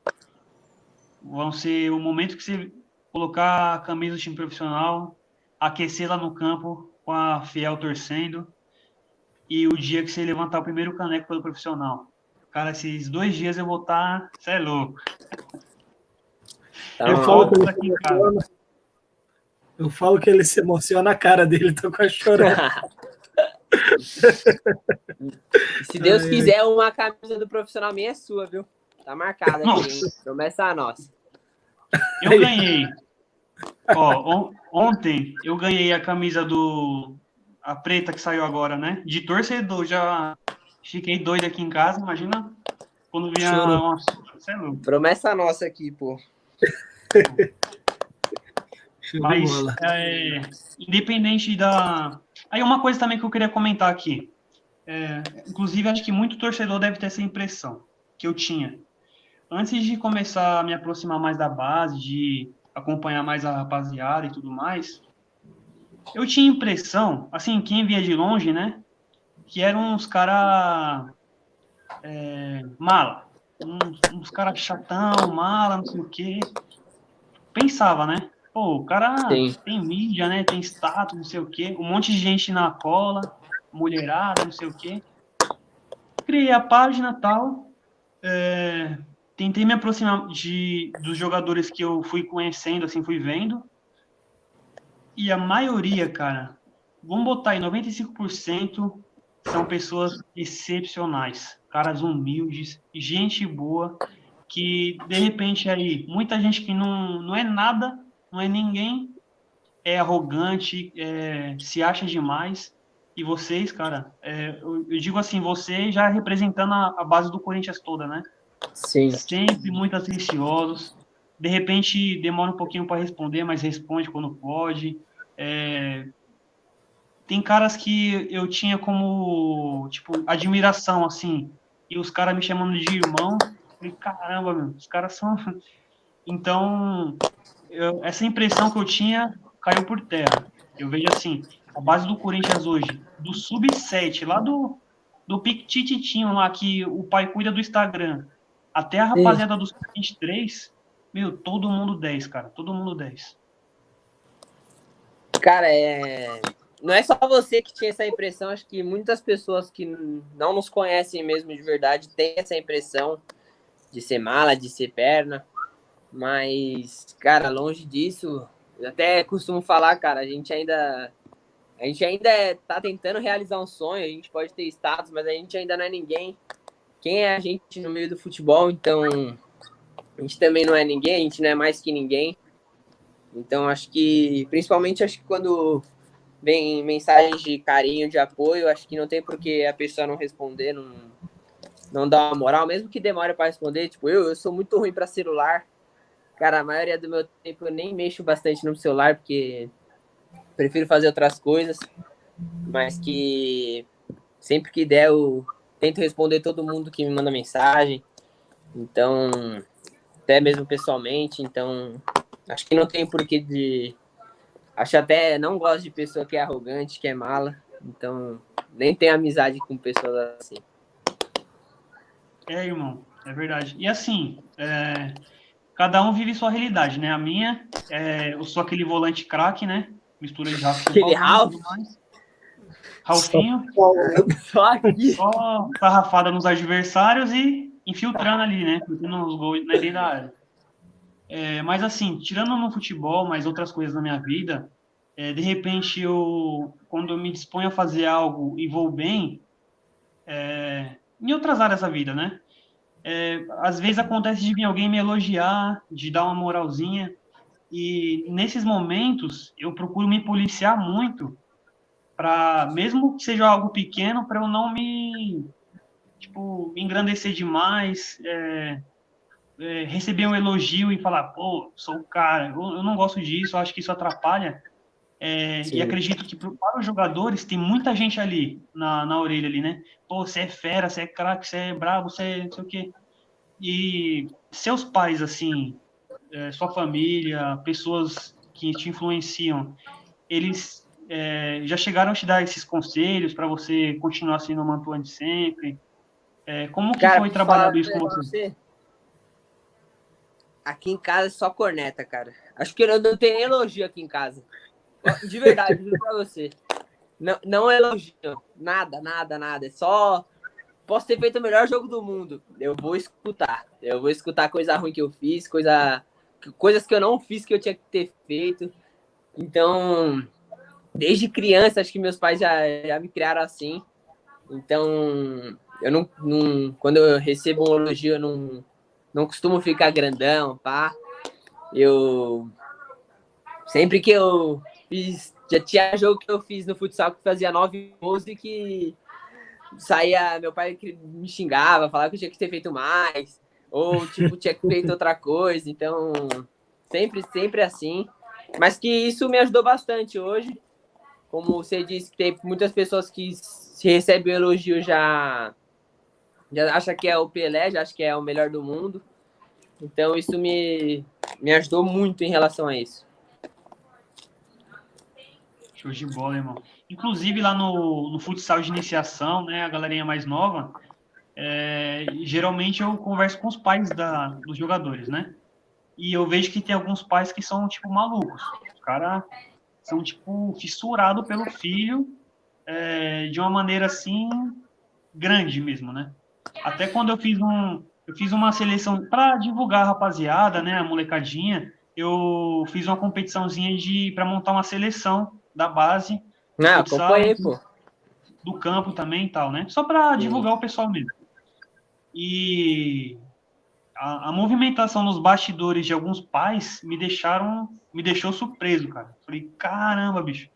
Vão ser o momento que você colocar a camisa do time profissional, aquecer lá no campo com a Fiel torcendo, e o dia que você levantar o primeiro caneco pelo profissional. Cara, esses 2 dias eu vou estar... Você é louco. Então, eu falo que ele se emociona, a cara dele tá quase chorando. Se Deus quiser, uma camisa do profissional minha é sua, viu? Tá marcada aqui, hein? Promessa nossa. Eu ganhei. Ó, ontem eu ganhei a camisa a preta que saiu agora, né? De torcedor, já fiquei doido aqui em casa, imagina quando vinha uma... Promessa nossa aqui, pô. Mas, independente da... Aí uma coisa também que eu queria comentar aqui. Inclusive, acho que muito torcedor deve ter essa impressão que eu tinha. Antes de começar a me aproximar mais da base, de acompanhar mais a rapaziada e tudo mais, eu tinha impressão, assim, quem via de longe, né, que eram uns caras mala, uns caras chatão, mala, não sei o quê. Pensava, né, pô, o cara tem mídia, né, tem status, não sei o quê, um monte de gente na cola, mulherada, não sei o quê. Criei a página e tal, tentei me aproximar dos jogadores que eu fui conhecendo, assim, fui vendo. E a maioria, cara, vamos botar aí, 95% são pessoas excepcionais. Caras humildes, gente boa, que, de repente, aí, muita gente que não é nada, não é ninguém, é arrogante, se acha demais. E vocês, cara, eu digo assim, vocês já representando a base do Corinthians toda, né? Sim. Sempre muito atenciosos. De repente, demora um pouquinho para responder, mas responde quando pode. Tem caras que eu tinha como, tipo, admiração, assim, e os caras me chamando de irmão. E caramba, meu, os caras são... Então, essa impressão que eu tinha caiu por terra. Eu vejo assim, a base do Corinthians hoje, do Sub-7, lá do Piquititinho lá, que o pai cuida do Instagram, até a rapaziada do Sub-23, meu, todo mundo 10, cara, todo mundo 10. Cara, não é só você que tinha essa impressão, acho que muitas pessoas que não nos conhecem mesmo de verdade têm essa impressão de ser mala, de ser perna, mas, cara, longe disso, eu até costumo falar, cara, a gente ainda tá tentando realizar um sonho, a gente pode ter status, mas a gente ainda não é ninguém. Quem é a gente no meio do futebol? Então, a gente também não é ninguém, a gente não é mais que ninguém. Então, principalmente quando vem mensagens de carinho, de apoio, acho que não tem por que a pessoa não responder, não dar uma moral, mesmo que demore para responder. Tipo, eu sou muito ruim para celular. Cara, a maioria do meu tempo eu nem mexo bastante no celular, porque prefiro fazer outras coisas, mas que sempre que der eu tento responder todo mundo que me manda mensagem, então, até mesmo pessoalmente, então, acho que não tem porquê acho até, não gosto de pessoa que é arrogante, que é mala, então, nem tenho amizade com pessoas assim. Irmão, é verdade. E assim, cada um vive sua realidade, né? A minha, eu sou aquele volante craque, né? Mistura de Rafa Aquele e Ralf? tudo mais. Ralfinho, Só aqui. só sarrafada nos adversários e infiltrando ali, né? Fazendo os gols dentro da área. Mas assim, tirando no futebol, mas outras coisas na minha vida, de repente quando eu me disponho a fazer algo e vou bem, em outras áreas da vida, né? Às vezes acontece de vir alguém me elogiar, de dar uma moralzinha, e nesses momentos eu procuro me policiar muito para, mesmo que seja algo pequeno, para eu não me engrandecer demais, receber um elogio e falar, pô, sou o cara, eu não gosto disso, eu acho que isso atrapalha, e acredito que para os jogadores tem muita gente ali na orelha ali, né? Pô, você é fera, você é craque, você é brabo, você é não sei o quê. E seus pais, assim, sua família, pessoas que te influenciam, eles já chegaram a te dar esses conselhos para você continuar sendo uma atuante sempre? Como que Cara, foi pra falar trabalhado isso com pra você? você, aqui em casa é só corneta, cara. Acho que eu não tenho nem elogio aqui em casa. De verdade, juro pra você. Não elogio. Nada, nada, nada. É só. Posso ter feito o melhor jogo do mundo. Eu vou escutar. Eu vou escutar coisa ruim que eu fiz, coisas que eu não fiz que eu tinha que ter feito. Então, desde criança, acho que meus pais já me criaram assim. Então, eu não quando eu recebo um elogio, eu não costumo ficar grandão, pá. Eu sempre que eu fiz, já tinha jogo que eu fiz no futsal que fazia 9 gols e que saía, meu pai me xingava, falava que eu tinha que ter feito mais, ou tipo, tinha que ter feito outra coisa, então sempre assim. Mas que isso me ajudou bastante hoje. Como você disse, que tem muitas pessoas que se recebem o elogio já acha que é o Pelé, já acha que é o melhor do mundo. Então isso me ajudou muito em relação a isso. Show de bola, irmão. Inclusive, lá no futsal de iniciação, né, a galerinha mais nova, geralmente eu converso com os pais dos jogadores, né? E eu vejo que tem alguns pais que são, tipo, malucos. Os caras são, tipo, fissurados pelo filho de uma maneira, assim, grande mesmo, né? Até quando eu fiz uma seleção para divulgar a rapaziada, né, a molecadinha, eu fiz uma competiçãozinha para montar uma seleção da base do futsal, Acompanhei, pô. do campo também e tal, né? Só para divulgar o pessoal mesmo. E a movimentação nos bastidores de alguns pais me deixou surpreso, cara. Falei, caramba, bicho.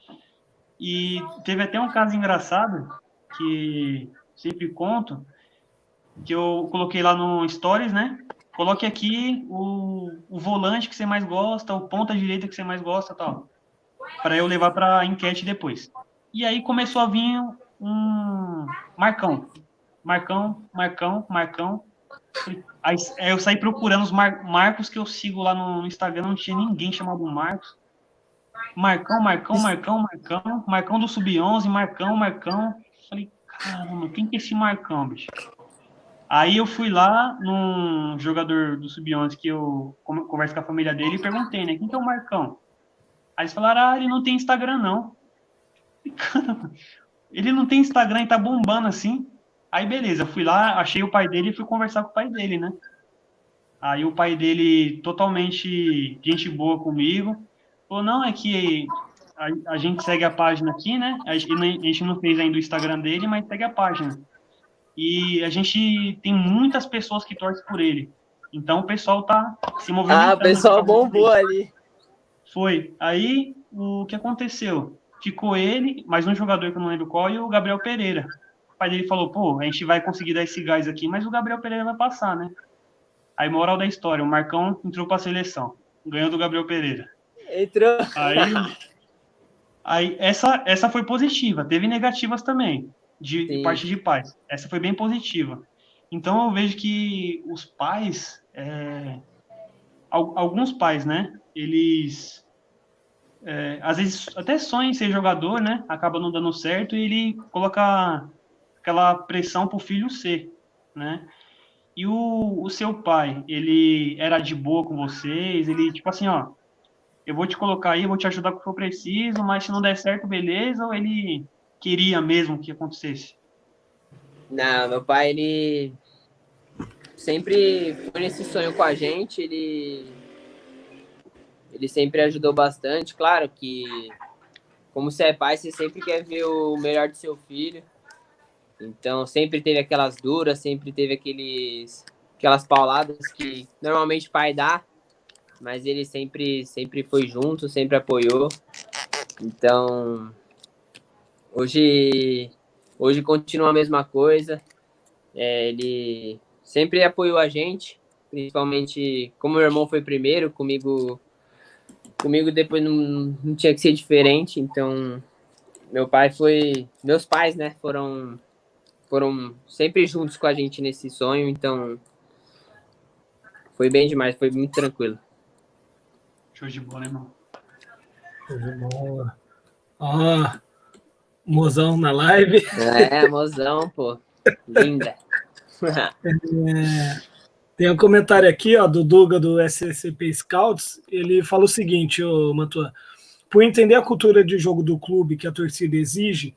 E teve até um caso engraçado que sempre conto, que eu coloquei lá no Stories, né? Coloque aqui o volante que você mais gosta, o ponta direita que você mais gosta, tal, para eu levar para enquete depois. E aí começou a vir um Marcão. Aí eu saí procurando os marcos que eu sigo lá no Instagram, não tinha ninguém chamado Marcos. Marcão do Sub-11, Marcão. Falei, caramba, quem que é esse Marcão, bicho? Aí eu fui lá num jogador do Sub-11 que eu converso com a família dele e perguntei, né, quem que é o Marcão? Aí eles falaram, ele não tem Instagram, não. Falei, caramba, ele não tem Instagram e tá bombando assim. Aí beleza, fui lá, achei o pai dele e fui conversar com o pai dele, né? Aí o pai dele, totalmente gente boa comigo, falou, não, é que a gente segue a página aqui, né? A gente não fez ainda o Instagram dele, mas segue a página. E a gente tem muitas pessoas que torcem por ele. Então o pessoal tá se movimentando. Ah, o pessoal bombou ali. Foi. Aí o que aconteceu? Ficou ele, mais um jogador que eu não lembro qual, e o Gabriel Pereira. O pai dele falou, pô, a gente vai conseguir dar esse gás aqui, mas o Gabriel Pereira vai passar, né? Aí, moral da história, o Marcão entrou para a seleção, ganhou do Gabriel Pereira. Entrou. Aí essa foi positiva, teve negativas também, de parte de pais. Essa foi bem positiva. Então, eu vejo que os pais, alguns pais, né, eles, às vezes, até sonham em ser jogador, né, acaba não dando certo, e ele coloca aquela pressão para o filho ser, né. E o seu pai, ele era de boa com vocês? Ele, tipo assim, ó, eu vou te colocar aí, eu vou te ajudar com o que for preciso, mas se não der certo, beleza? Ou ele queria mesmo que acontecesse? Não, meu pai, ele sempre foi nesse sonho com a gente, ele sempre ajudou bastante. Claro que, como você é pai, você sempre quer ver o melhor do seu filho. Então, sempre teve aquelas duras, sempre teve aquelas pauladas que normalmente o pai dá, mas ele sempre foi junto, sempre apoiou. Então, hoje continua a mesma coisa. Ele sempre apoiou a gente, principalmente como meu irmão foi primeiro, comigo depois não tinha que ser diferente. Então, meus pais, né, foram sempre juntos com a gente nesse sonho, então foi bem demais, foi muito tranquilo. Show de bola, né, irmão? Show de bola. Ó, mozão na live. Mozão, pô. Linda. Tem um comentário aqui, ó, do Duga do SCP Scouts. Ele fala o seguinte, ô Mantua, por entender a cultura de jogo do clube que a torcida exige,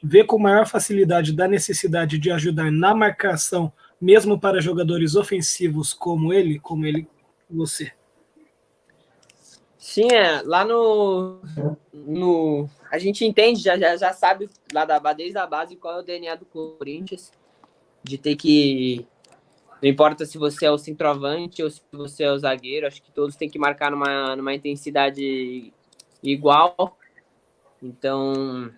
vê com maior facilidade da necessidade de ajudar na marcação, mesmo para jogadores ofensivos como você. Sim, lá no a gente entende, já sabe lá desde a base qual é o DNA do Corinthians, de ter que, não importa se você é o centroavante ou se você é o zagueiro, acho que todos têm que marcar numa intensidade igual. Então,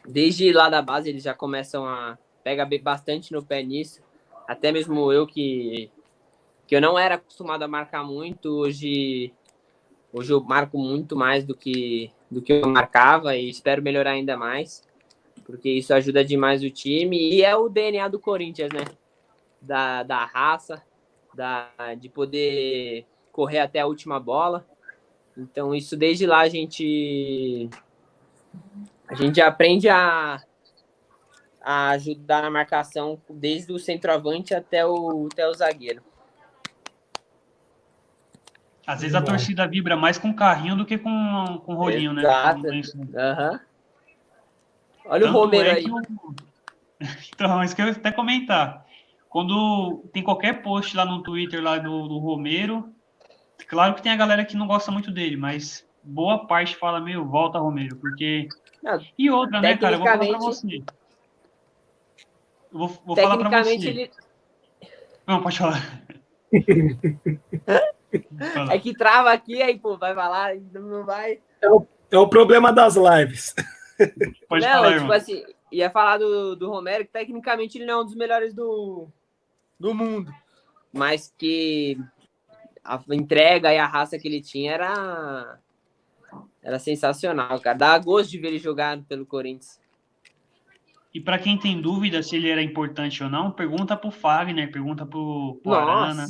desde lá da base eles já começam a pegar bastante no pé nisso. Até mesmo eu que eu não era acostumado a marcar muito, hoje eu marco muito mais do que eu marcava e espero melhorar ainda mais, porque isso ajuda demais o time e é o DNA do Corinthians, né? Da raça, de poder correr até a última bola. Então, isso desde lá a gente aprende a ajudar na marcação desde o centroavante até o zagueiro. Às vezes a torcida vibra mais com carrinho do que com rolinho, exato, né? Uhum. Olha o Romero aí. Então, isso que eu ia até comentar. Quando tem qualquer post lá no Twitter lá do Romero, claro que tem a galera que não gosta muito dele, mas boa parte fala, volta Romero, porque... Não, e outra, né, cara? Eu vou falar pra você. Vou falar pra você. Ele... Não, pode falar. É que trava aqui, aí, pô, vai falar, não vai... É o problema das lives. Pode falar, tipo irmão. assim, ia falar do Romero, que tecnicamente ele não é um dos melhores do mundo, mas que a entrega e a raça que ele tinha era sensacional, cara. Dá gosto de ver ele jogar pelo Corinthians. E para quem tem dúvida se ele era importante ou não, pergunta pro Fagner, pergunta pro Arana,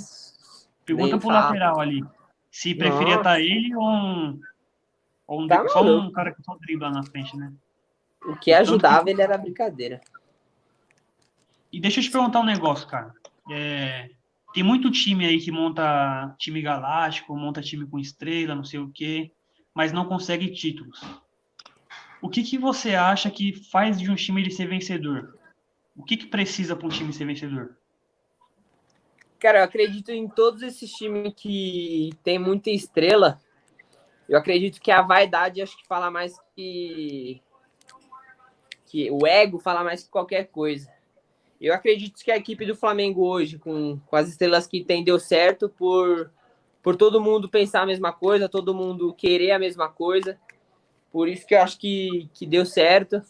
pergunta pro lateral ali, se preferia estar ele ou Ou Tá só maluco. um cara que só dribla na frente, né? O que ajudava ele era brincadeira. E deixa eu te perguntar um negócio, cara. Tem muito time aí que monta time galáctico, monta time com estrela, não sei o quê, mas não consegue títulos. O que você acha que faz de um time ele ser vencedor? O que precisa para um time ser vencedor? Cara, eu acredito em todos esses times que tem muita estrela. Eu acredito que a vaidade acho que fala mais que o ego fala mais que qualquer coisa. Eu acredito que a equipe do Flamengo hoje, com as estrelas que tem, deu certo por todo mundo pensar a mesma coisa, todo mundo querer a mesma coisa. Por isso que eu acho que deu certo.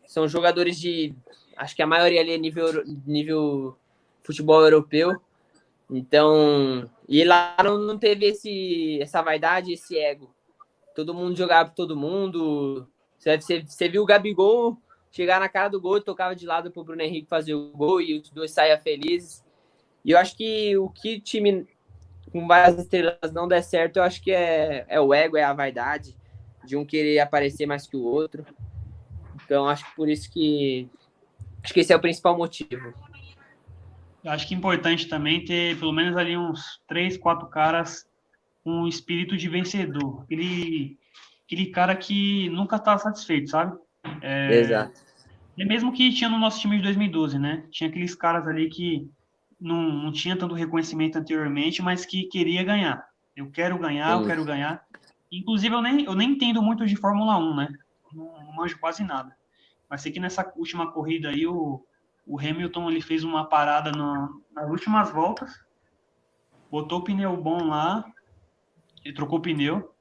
São jogadores acho que a maioria ali é nível futebol europeu. Então, e lá não teve essa vaidade, esse ego. Todo mundo jogava por todo mundo. Você viu o Gabigol chegar na cara do gol e tocava de lado pro Bruno Henrique fazer o gol e os dois saíam felizes. E eu acho que o que time com várias estrelas não der certo, eu acho que é o ego, é a vaidade de um querer aparecer mais que o outro. Então, acho que por isso acho que esse é o principal motivo. Eu acho que é importante também ter pelo menos ali uns 3, 4 caras com um espírito de vencedor. Aquele cara que nunca tá satisfeito, sabe? Exato. E mesmo que tinha no nosso time de 2012, né? Tinha aqueles caras ali que não tinha tanto reconhecimento anteriormente, mas que queria ganhar. Eu quero ganhar, eu Sim. quero ganhar. Inclusive, eu nem entendo muito de Fórmula 1, né? Não manjo quase nada. Mas sei que nessa última corrida aí, o Hamilton ele fez uma parada nas últimas voltas, botou o pneu bom lá, ele trocou o pneu,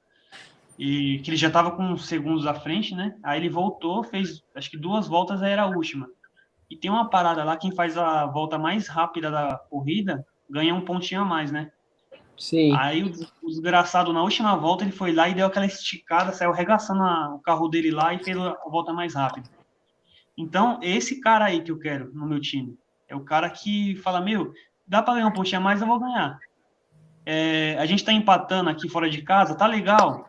e que ele já estava com uns segundos à frente, né? Aí ele voltou, fez acho que 2 voltas, aí era a última. E tem uma parada lá, quem faz a volta mais rápida da corrida ganha um pontinho a mais, né? Sim. Aí o desgraçado, na última volta, ele foi lá e deu aquela esticada, saiu arregaçando o carro dele lá e fez a volta mais rápida. Então, é esse cara aí que eu quero no meu time. É o cara que fala, meu, dá para ganhar um pontinho a mais, eu vou ganhar. A gente tá empatando aqui fora de casa, tá legal,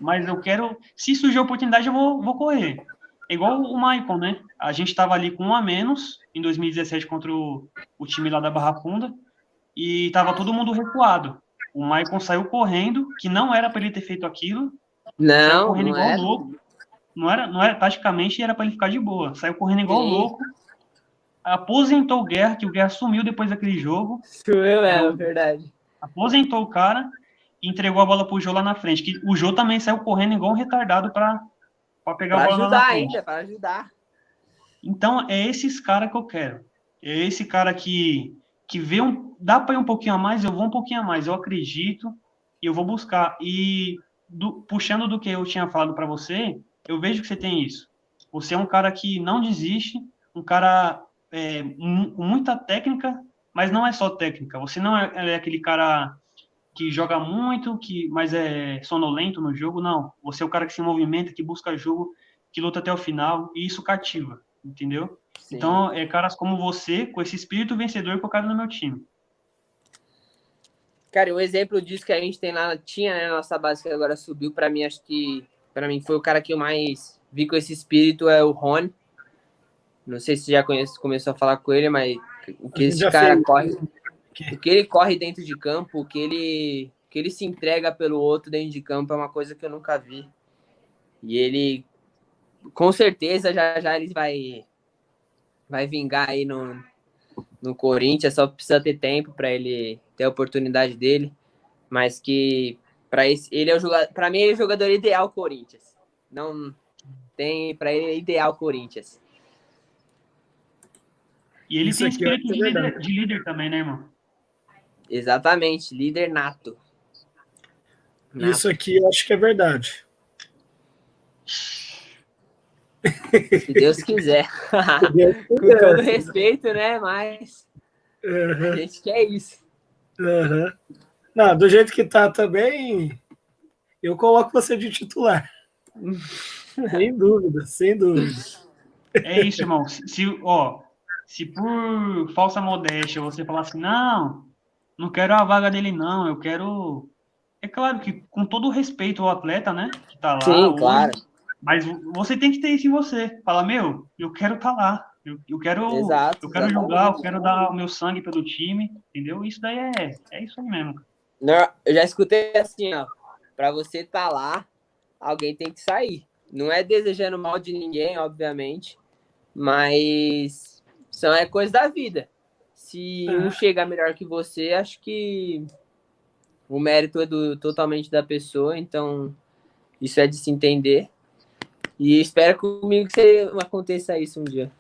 mas eu quero, se surgir a oportunidade, eu vou correr. É igual o Maicon, né? A gente estava ali com 1 a menos em 2017 contra o time lá da Barra Funda e tava todo mundo recuado. O Maicon saiu correndo, que não era para ele ter feito aquilo, saiu Não, correndo não igual era. louco. Não era, taticamente era para ele ficar de boa. Saiu correndo igual Sim. louco, aposentou o Guerra, que o Guerra sumiu depois daquele jogo. Sumiu mesmo, verdade. Aposentou o cara e entregou a bola pro Jô lá na frente. Que o Jô também saiu correndo igual um retardado para pegar a Pra bola lá na ajudar frente. ainda, para ajudar. Então, é esses caras que eu quero. É esse cara que vê dá para ir um pouquinho a mais, eu vou um pouquinho a mais. Eu acredito e eu vou buscar. E puxando do que eu tinha falado para você, eu vejo que você tem isso. Você é um cara que não desiste, um cara com muita técnica, mas não é só técnica. Você não é aquele cara que joga muito, mas é sonolento no jogo, não. Você é o cara que se movimenta, que busca jogo, que luta até o final, e isso cativa, entendeu? Sim. Então, é caras como você, com esse espírito vencedor que eu quero no meu time. Cara, um exemplo disso que a gente tinha, né, na nossa base que agora subiu, para mim, acho que para mim foi o cara que eu mais vi com esse espírito é o Rony. Não sei se já começou a falar com ele, mas o que esse cara corre, o que ele corre dentro de campo, o que ele se entrega pelo outro dentro de campo é uma coisa que eu nunca vi. E ele, com certeza, já ele vai vingar aí no Corinthians, só precisa ter tempo para ele ter a oportunidade dele, mas que ele é o jogador, para mim ele é o jogador ideal Corinthians. Não tem, para ele é ideal Corinthians. E ele tem espírito de líder também, né, irmão? Exatamente, líder nato. Isso aqui eu acho que é verdade. Se Deus quiser. Com todo respeito, né? Mas a gente quer isso. Não, do jeito que tá também, eu coloco você de titular. Sem dúvida, sem dúvida. É isso, irmão. Se por falsa modéstia você falar assim, não quero a vaga dele, não, eu quero É claro que com todo o respeito ao atleta, né, que tá lá Sim, hoje, claro. mas você tem que ter isso em você. Falar, meu, eu quero estar lá. Eu quero, Exato, eu quero jogar, eu exatamente. quero dar o meu sangue pelo time, entendeu? Isso daí é isso aí mesmo. Eu já escutei assim, ó. Pra você estar lá, alguém tem que sair. Não é desejando mal de ninguém, obviamente, mas é coisa da vida. Se um chegar melhor que você, acho que o mérito é totalmente da pessoa, então isso é de se entender. E espero comigo que aconteça isso um dia.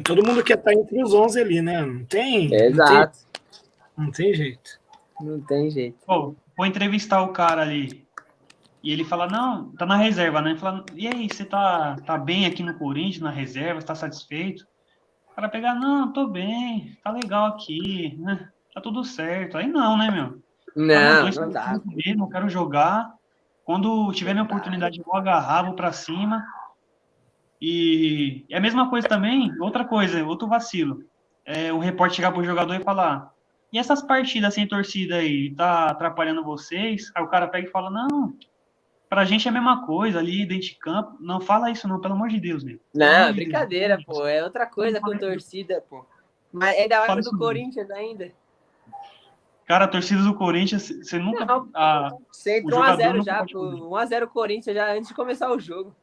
Todo mundo quer estar entre os 11 ali, né? Exato. Não tem jeito. Não tem jeito. Pô, vou entrevistar o cara ali. E ele fala, não, tá na reserva, né? Ele fala, e aí, você tá bem aqui no Corinthians, na reserva, tá satisfeito? O cara pegar, não, tô bem, tá legal aqui, né? Tá tudo certo. Aí não, né, meu? Fala, não, tô Não dá. esperando mesmo, eu quero jogar. Quando tiver minha oportunidade, eu vou agarrar, vou pra cima. E é a mesma coisa também, outra coisa, outro vacilo. É o repórter chegar pro jogador e falar, e essas partidas sem torcida aí, tá atrapalhando vocês? Aí o cara pega e fala, não, pra gente é a mesma coisa ali dentro de campo. Não fala isso não, pelo amor de Deus, meu. Pelo amor Não, de Deus. brincadeira, pô. É outra coisa com torcida, pô. Mas ainda mais Fala com do isso não. Corinthians ainda. Cara, a torcida do Corinthians, você nunca. Não, você O entrou jogador 1x0 nunca já, pode pô. fazer. 1x0 Corinthians já antes de começar o jogo.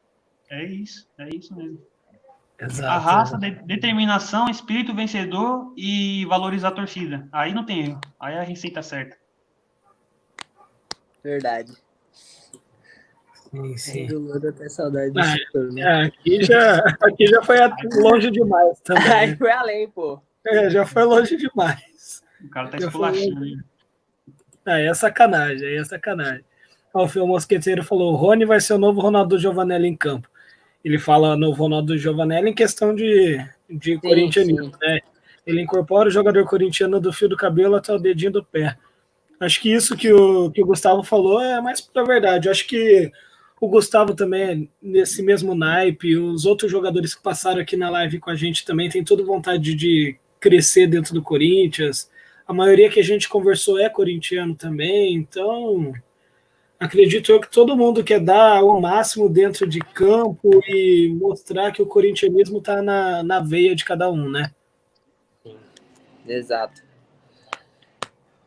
É isso mesmo. A Exato. raça, determinação, espírito vencedor e valorizar a torcida. Aí não tem erro. Aí é a receita certa. Verdade. Sim. Do Lula até saudade desse turno. Aqui já foi longe demais também. Aí Né? foi além, pô. Já foi longe demais. O cara tá Já esculachando. Hein? Aí é sacanagem, aí é sacanagem. O Fio Mosqueteiro falou: o Rony vai ser o novo Ronaldo Giovanelli em campo. Ele fala novo Ronaldo Giovanelli em questão de corintianismo, né? Ele incorpora o jogador corintiano do fio do cabelo até o dedinho do pé. Acho que isso que o Gustavo falou é mais pra verdade. Eu acho que o Gustavo também, nesse mesmo naipe, os outros jogadores que passaram aqui na live com a gente também têm toda vontade de crescer dentro do Corinthians. A maioria que a gente conversou é corintiano também, então acredito eu que todo mundo quer dar o máximo dentro de campo e mostrar que o corintianismo está na veia de cada um, né? Sim, exato.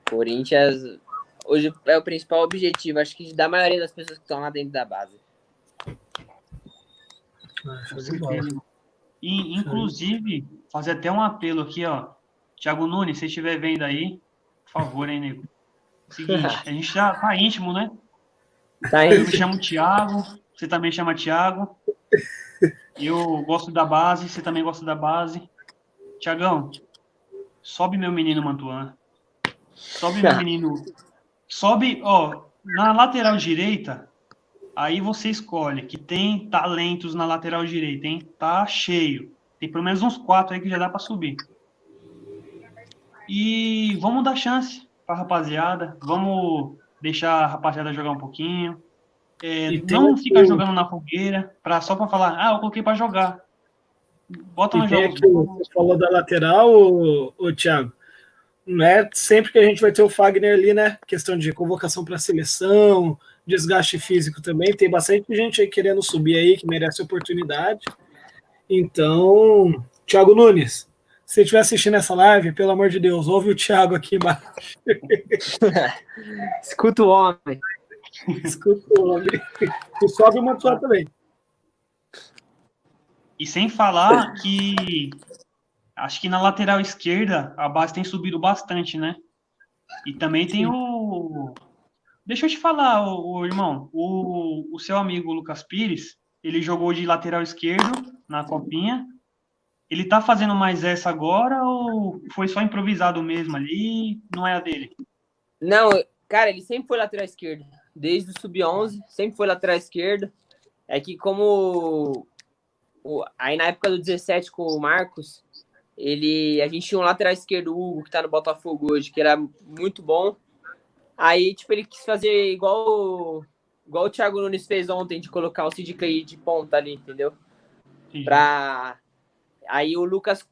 Corinthians hoje é o principal objetivo, acho que da maioria das pessoas que estão lá dentro da base. Com certeza. E, inclusive, fazer até um apelo aqui, ó. Thiago Nunes, se estiver vendo aí, por favor, hein, nego. Seguinte, a gente já tá íntimo, né? Tá Eu me íntimo. chamo Thiago, você também chama Thiago. Eu gosto da base, você também gosta da base. Thiagão, sobe meu menino Mantuan. Sobe meu menino. Sobe, ó, na lateral direita, aí você escolhe, que tem talentos na lateral direita, hein? Tá cheio. Tem pelo menos uns 4 aí que já dá pra subir. E vamos dar chance pra rapaziada. Vamos deixar a rapaziada jogar um pouquinho. Não ficar jogando na fogueira só pra falar, eu coloquei pra jogar. Bota E nos tem jogos aquilo, bons. você falou da lateral, o Thiago. Não é sempre que a gente vai ter o Fagner ali, né? Questão de convocação para a seleção, desgaste físico também. Tem bastante gente aí querendo subir aí, que merece oportunidade. Então, Thiago Nunes, se você estiver assistindo essa live, pelo amor de Deus, ouve o Thiago aqui embaixo. Escuta o homem. Escuta o homem. E sobe uma tua também. E sem falar que acho que na lateral esquerda a base tem subido bastante, né? E também tem o. Deixa eu te falar, o irmão. O seu amigo Lucas Pires, ele jogou de lateral esquerdo na copinha. Ele tá fazendo mais essa agora ou foi só improvisado mesmo ali? Não é a dele? Não, cara, ele sempre foi lateral esquerdo. Desde o sub-11, sempre foi lateral esquerdo. É que como aí na época do 17 com o Marcos, a gente tinha um lateral esquerdo, o Hugo, que tá no Botafogo hoje, que era muito bom. Aí, tipo, ele quis fazer igual o Thiago Nunes fez ontem, de colocar o Sid Clay de ponta ali, entendeu? Aí o Lucas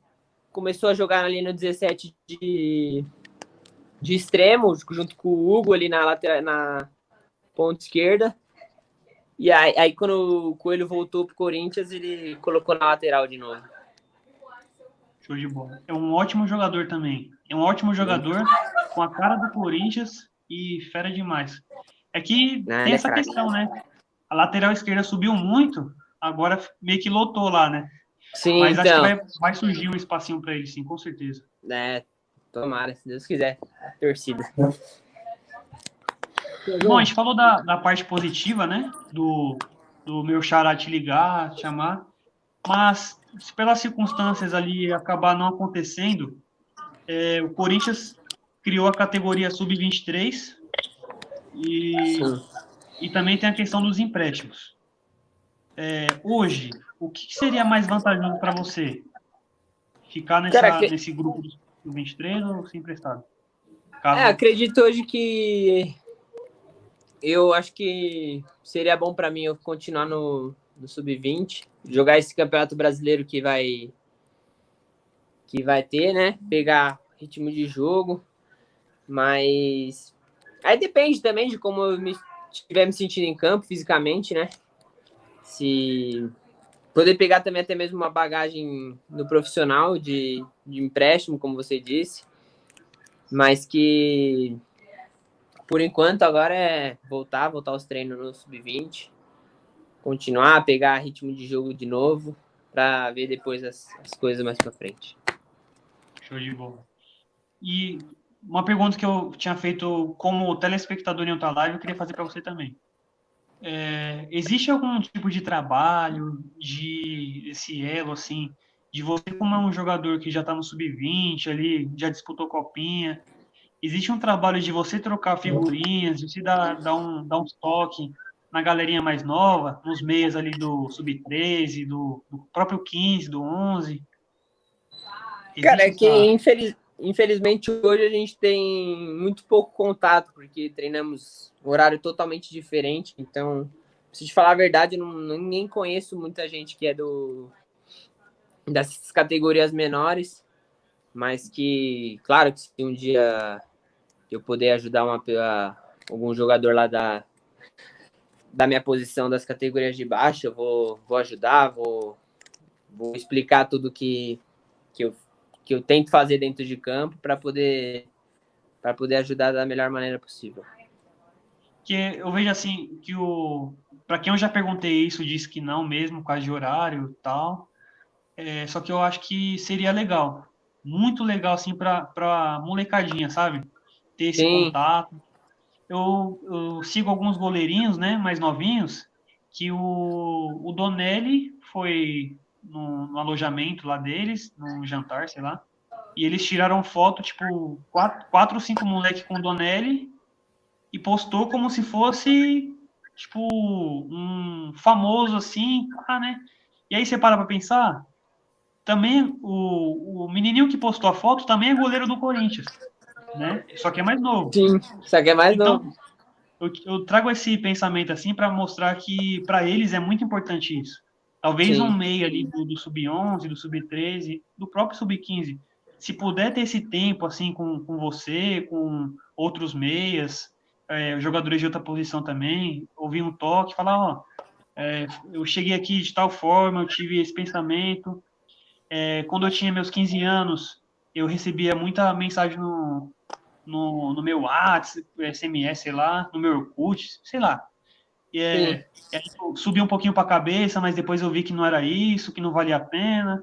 começou a jogar ali no 17 de de extremo, junto com o Hugo ali na lateral, na ponta esquerda. E aí quando o Coelho voltou pro Corinthians, ele colocou na lateral de novo. Show de bola. É um ótimo jogador também. É um ótimo jogador com a cara do Corinthians e fera demais. É que tem essa questão, né? A lateral esquerda subiu muito, agora meio que lotou lá, né? Sim, mas então, acho que vai surgir um espacinho para ele, sim, com certeza. Tomara, se Deus quiser. A torcida. Bom, a gente falou da parte positiva, né? Do meu xará te ligar, te chamar. Mas, se pelas circunstâncias ali acabar não acontecendo, o Corinthians criou a categoria Sub-23 e também tem a questão dos empréstimos. Hoje, o que seria mais vantajoso para você? Ficar nesse grupo do 23 ou ser emprestado? Acredito hoje que eu acho que seria bom para mim eu continuar no Sub-20, jogar esse Campeonato Brasileiro que vai ter, né? Pegar ritmo de jogo, mas aí depende também de como eu estiver me sentindo em campo fisicamente, né? Se poder pegar também até mesmo uma bagagem no profissional de empréstimo, como você disse, mas que por enquanto agora é voltar aos treinos no Sub-20, continuar, pegar ritmo de jogo de novo, para ver depois as coisas mais para frente. Show de bola. E uma pergunta que eu tinha feito como telespectador em outra live, eu queria fazer para você também. Existe algum tipo de trabalho, esse elo, assim, de você como é um jogador que já está no Sub-20 ali, já disputou copinha, existe um trabalho de você trocar figurinhas, de você dar um toque na galerinha mais nova, nos meias ali do Sub-13, do próprio 15, do 11? Cara, é que infelizmente hoje a gente tem muito pouco contato, porque treinamos horário totalmente diferente, então, preciso te falar a verdade, nem conheço muita gente que é dessas categorias menores, mas que, claro, que se um dia eu puder ajudar algum jogador lá da minha posição das categorias de baixo, eu vou ajudar, vou explicar tudo que eu tento fazer dentro de campo para poder ajudar da melhor maneira possível. Que eu vejo assim que para quem eu já perguntei isso, disse que não mesmo, quase de horário e tal. Só que eu acho que seria legal, muito legal assim para molecadinha, sabe? Ter esse contato. Eu sigo alguns goleirinhos, né, mais novinhos, que o Donelli foi no alojamento lá deles, num jantar, sei lá, e eles tiraram foto, tipo, 4 ou 5 moleques com o Donelli e postou como se fosse, tipo, um famoso assim, né? E aí você para pra pensar, também o menininho que postou a foto também é goleiro do Corinthians, né? Só que é mais novo. Sim, só que é mais novo. Eu trago esse pensamento assim para mostrar que para eles é muito importante isso. Talvez um meio ali do Sub-11, do Sub-13, do próprio Sub-15, se puder ter esse tempo assim com você, com outros meias, jogadores de outra posição também, ouvir um toque, falar, ó, eu cheguei aqui de tal forma, eu tive esse pensamento. Quando eu tinha meus 15 anos, eu recebia muita mensagem no meu WhatsApp, SMS, sei lá, no meu Orkut, sei lá. Eu subi um pouquinho para a cabeça, mas depois eu vi que não era isso, que não valia a pena.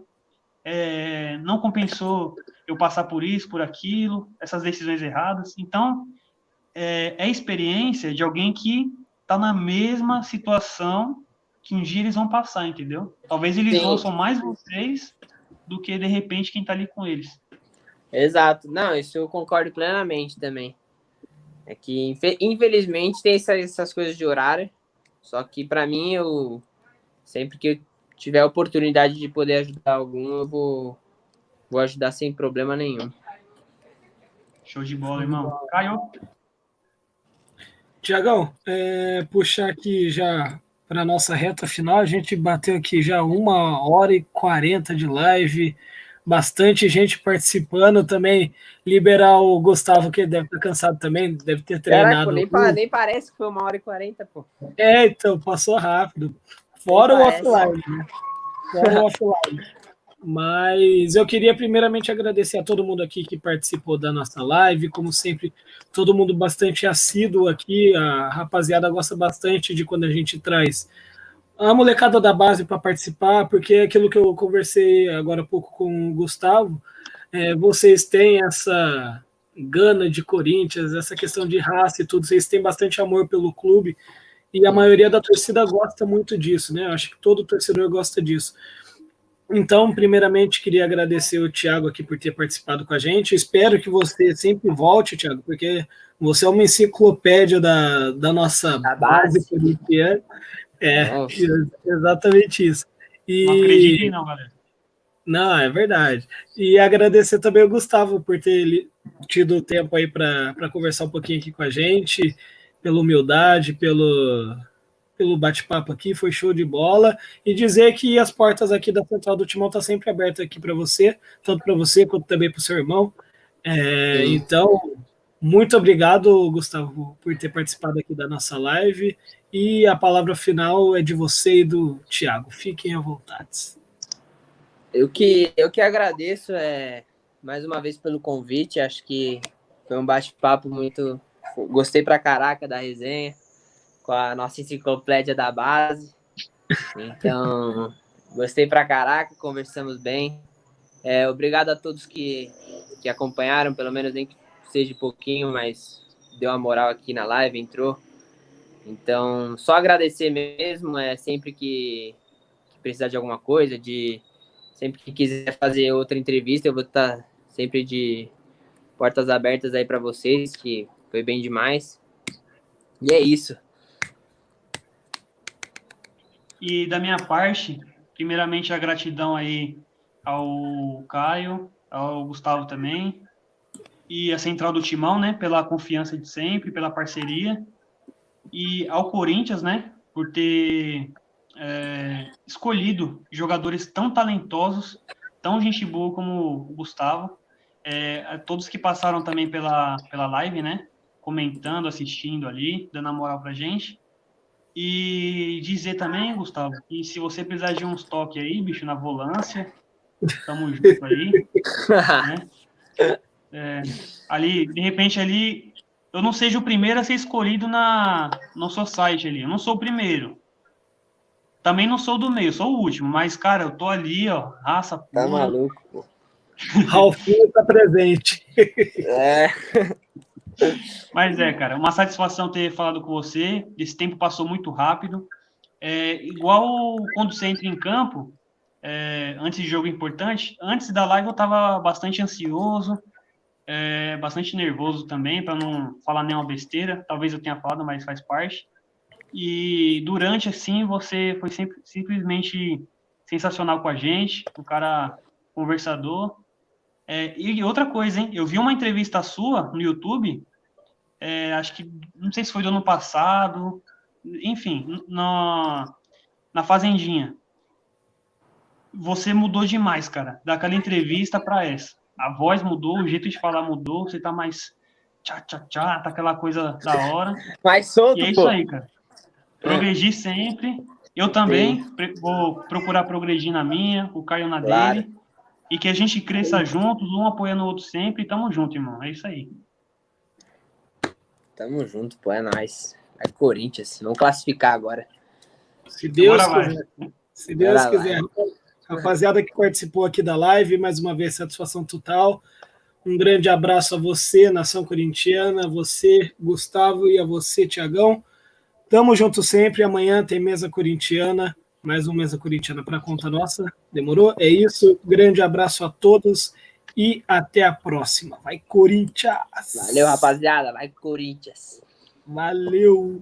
Não compensou eu passar por isso, por aquilo, essas decisões erradas. Então, é experiência de alguém que está na mesma situação que um dia eles vão passar, entendeu? Talvez eles ouçam mais vocês do que, de repente, quem está ali com eles. Exato. Não, isso eu concordo plenamente também. É que, infelizmente, tem essas coisas de horário, só que, para mim, sempre que eu tiver a oportunidade de poder ajudar algum, eu vou ajudar sem problema nenhum. Show de bola, irmão. Caio? Tiagão, puxar aqui já para a nossa reta final, a gente bateu aqui já 1h40 de live, bastante gente participando também. Liberar o Gustavo, que deve estar cansado também, deve ter Caraca, pô, treinado. nem parece que foi 1h40, pô. Então, passou rápido. Nem Fora o parece. offline, né? Fora o offline. Mas eu queria primeiramente agradecer a todo mundo aqui que participou da nossa live. Como sempre, todo mundo bastante assíduo aqui. A rapaziada gosta bastante de quando a gente traz a molecada da base para participar, porque é aquilo que eu conversei agora há pouco com o Gustavo. Vocês têm essa gana de Corinthians, essa questão de raça e tudo, vocês têm bastante amor pelo clube e a maioria da torcida gosta muito disso, né? Eu acho que todo torcedor gosta disso. Então, primeiramente, queria agradecer o Thiago aqui por ter participado com a gente. Espero que você sempre volte, Thiago, porque você é uma enciclopédia da nossa Da base base. corintiana. Exatamente isso. Não acreditem não, galera. Não, é verdade. E agradecer também ao Gustavo por ter tido tempo aí para conversar um pouquinho aqui com a gente, pela humildade, pelo bate-papo aqui, foi show de bola. E dizer que as portas aqui da Central do Timão estão sempre abertas aqui para você, tanto para você quanto também para o seu irmão. Então, muito obrigado, Gustavo, por ter participado aqui da nossa live. E a palavra final é de você e do Thiago. Fiquem à vontade. Eu que agradeço mais uma vez pelo convite. Acho que foi um bate-papo muito... Gostei pra caraca da resenha com a nossa enciclopédia da base. Então, gostei pra caraca, conversamos bem. Obrigado a todos que acompanharam, pelo menos nem que seja pouquinho, mas deu uma moral aqui na live, entrou. Então, só agradecer mesmo, sempre que precisar de alguma coisa, sempre que quiser fazer outra entrevista, eu vou estar sempre de portas abertas aí para vocês, que foi bem demais. E é isso. E da minha parte, primeiramente a gratidão aí ao Caio, ao Gustavo também, e a Central do Timão, né, pela confiança de sempre, pela parceria, e ao Corinthians, né, por ter escolhido jogadores tão talentosos, tão gente boa como o Gustavo, a todos que passaram também pela live, né, comentando, assistindo ali, dando a moral pra gente. E dizer também, Gustavo, que se você precisar de uns toques aí, bicho, na volância, tamo junto aí, né? Ali, de repente, ali, eu não seja o primeiro a ser escolhido no seu site ali. Eu não sou o primeiro. Também não sou do meio, sou o último. Mas, cara, eu tô ali, ó, raça pura. Tá maluco, pô. Ralfinho tá presente. Mas cara, uma satisfação ter falado com você. Esse tempo passou muito rápido. Igual quando você entra em campo, antes de jogo importante, antes da live eu estava bastante ansioso, bastante nervoso também, para não falar nenhuma besteira. Talvez eu tenha falado, mas faz parte. E durante, assim, você foi simplesmente sensacional com a gente, um cara conversador. E outra coisa, hein? Eu vi uma entrevista sua no YouTube, acho que, não sei se foi do ano passado, enfim, na Fazendinha. Você mudou demais, cara, daquela entrevista para essa. A voz mudou, o jeito de falar mudou, você tá mais tchá, tá aquela coisa da hora. Mais solto, e é isso aí, cara. Progredir sempre. Eu também vou procurar progredir na minha, o Caio na dele. E que a gente cresça juntos, um apoiando o outro sempre. Tamo junto, irmão. É isso aí. Tamo junto, pô, é nóis. É Corinthians, vamos classificar agora. Se Deus Agora quiser. Se Deus quiser. Rapaziada que participou aqui da live, mais uma vez, satisfação total. Um grande abraço a você, nação corintiana, a você, Gustavo, e a você, Tiagão. Tamo junto sempre. Amanhã tem mesa corintiana, mais uma mesa corintiana para conta nossa. Demorou? É isso. Grande abraço a todos e até a próxima. Vai, Corinthians! Valeu, rapaziada. Vai, Corinthians! Valeu!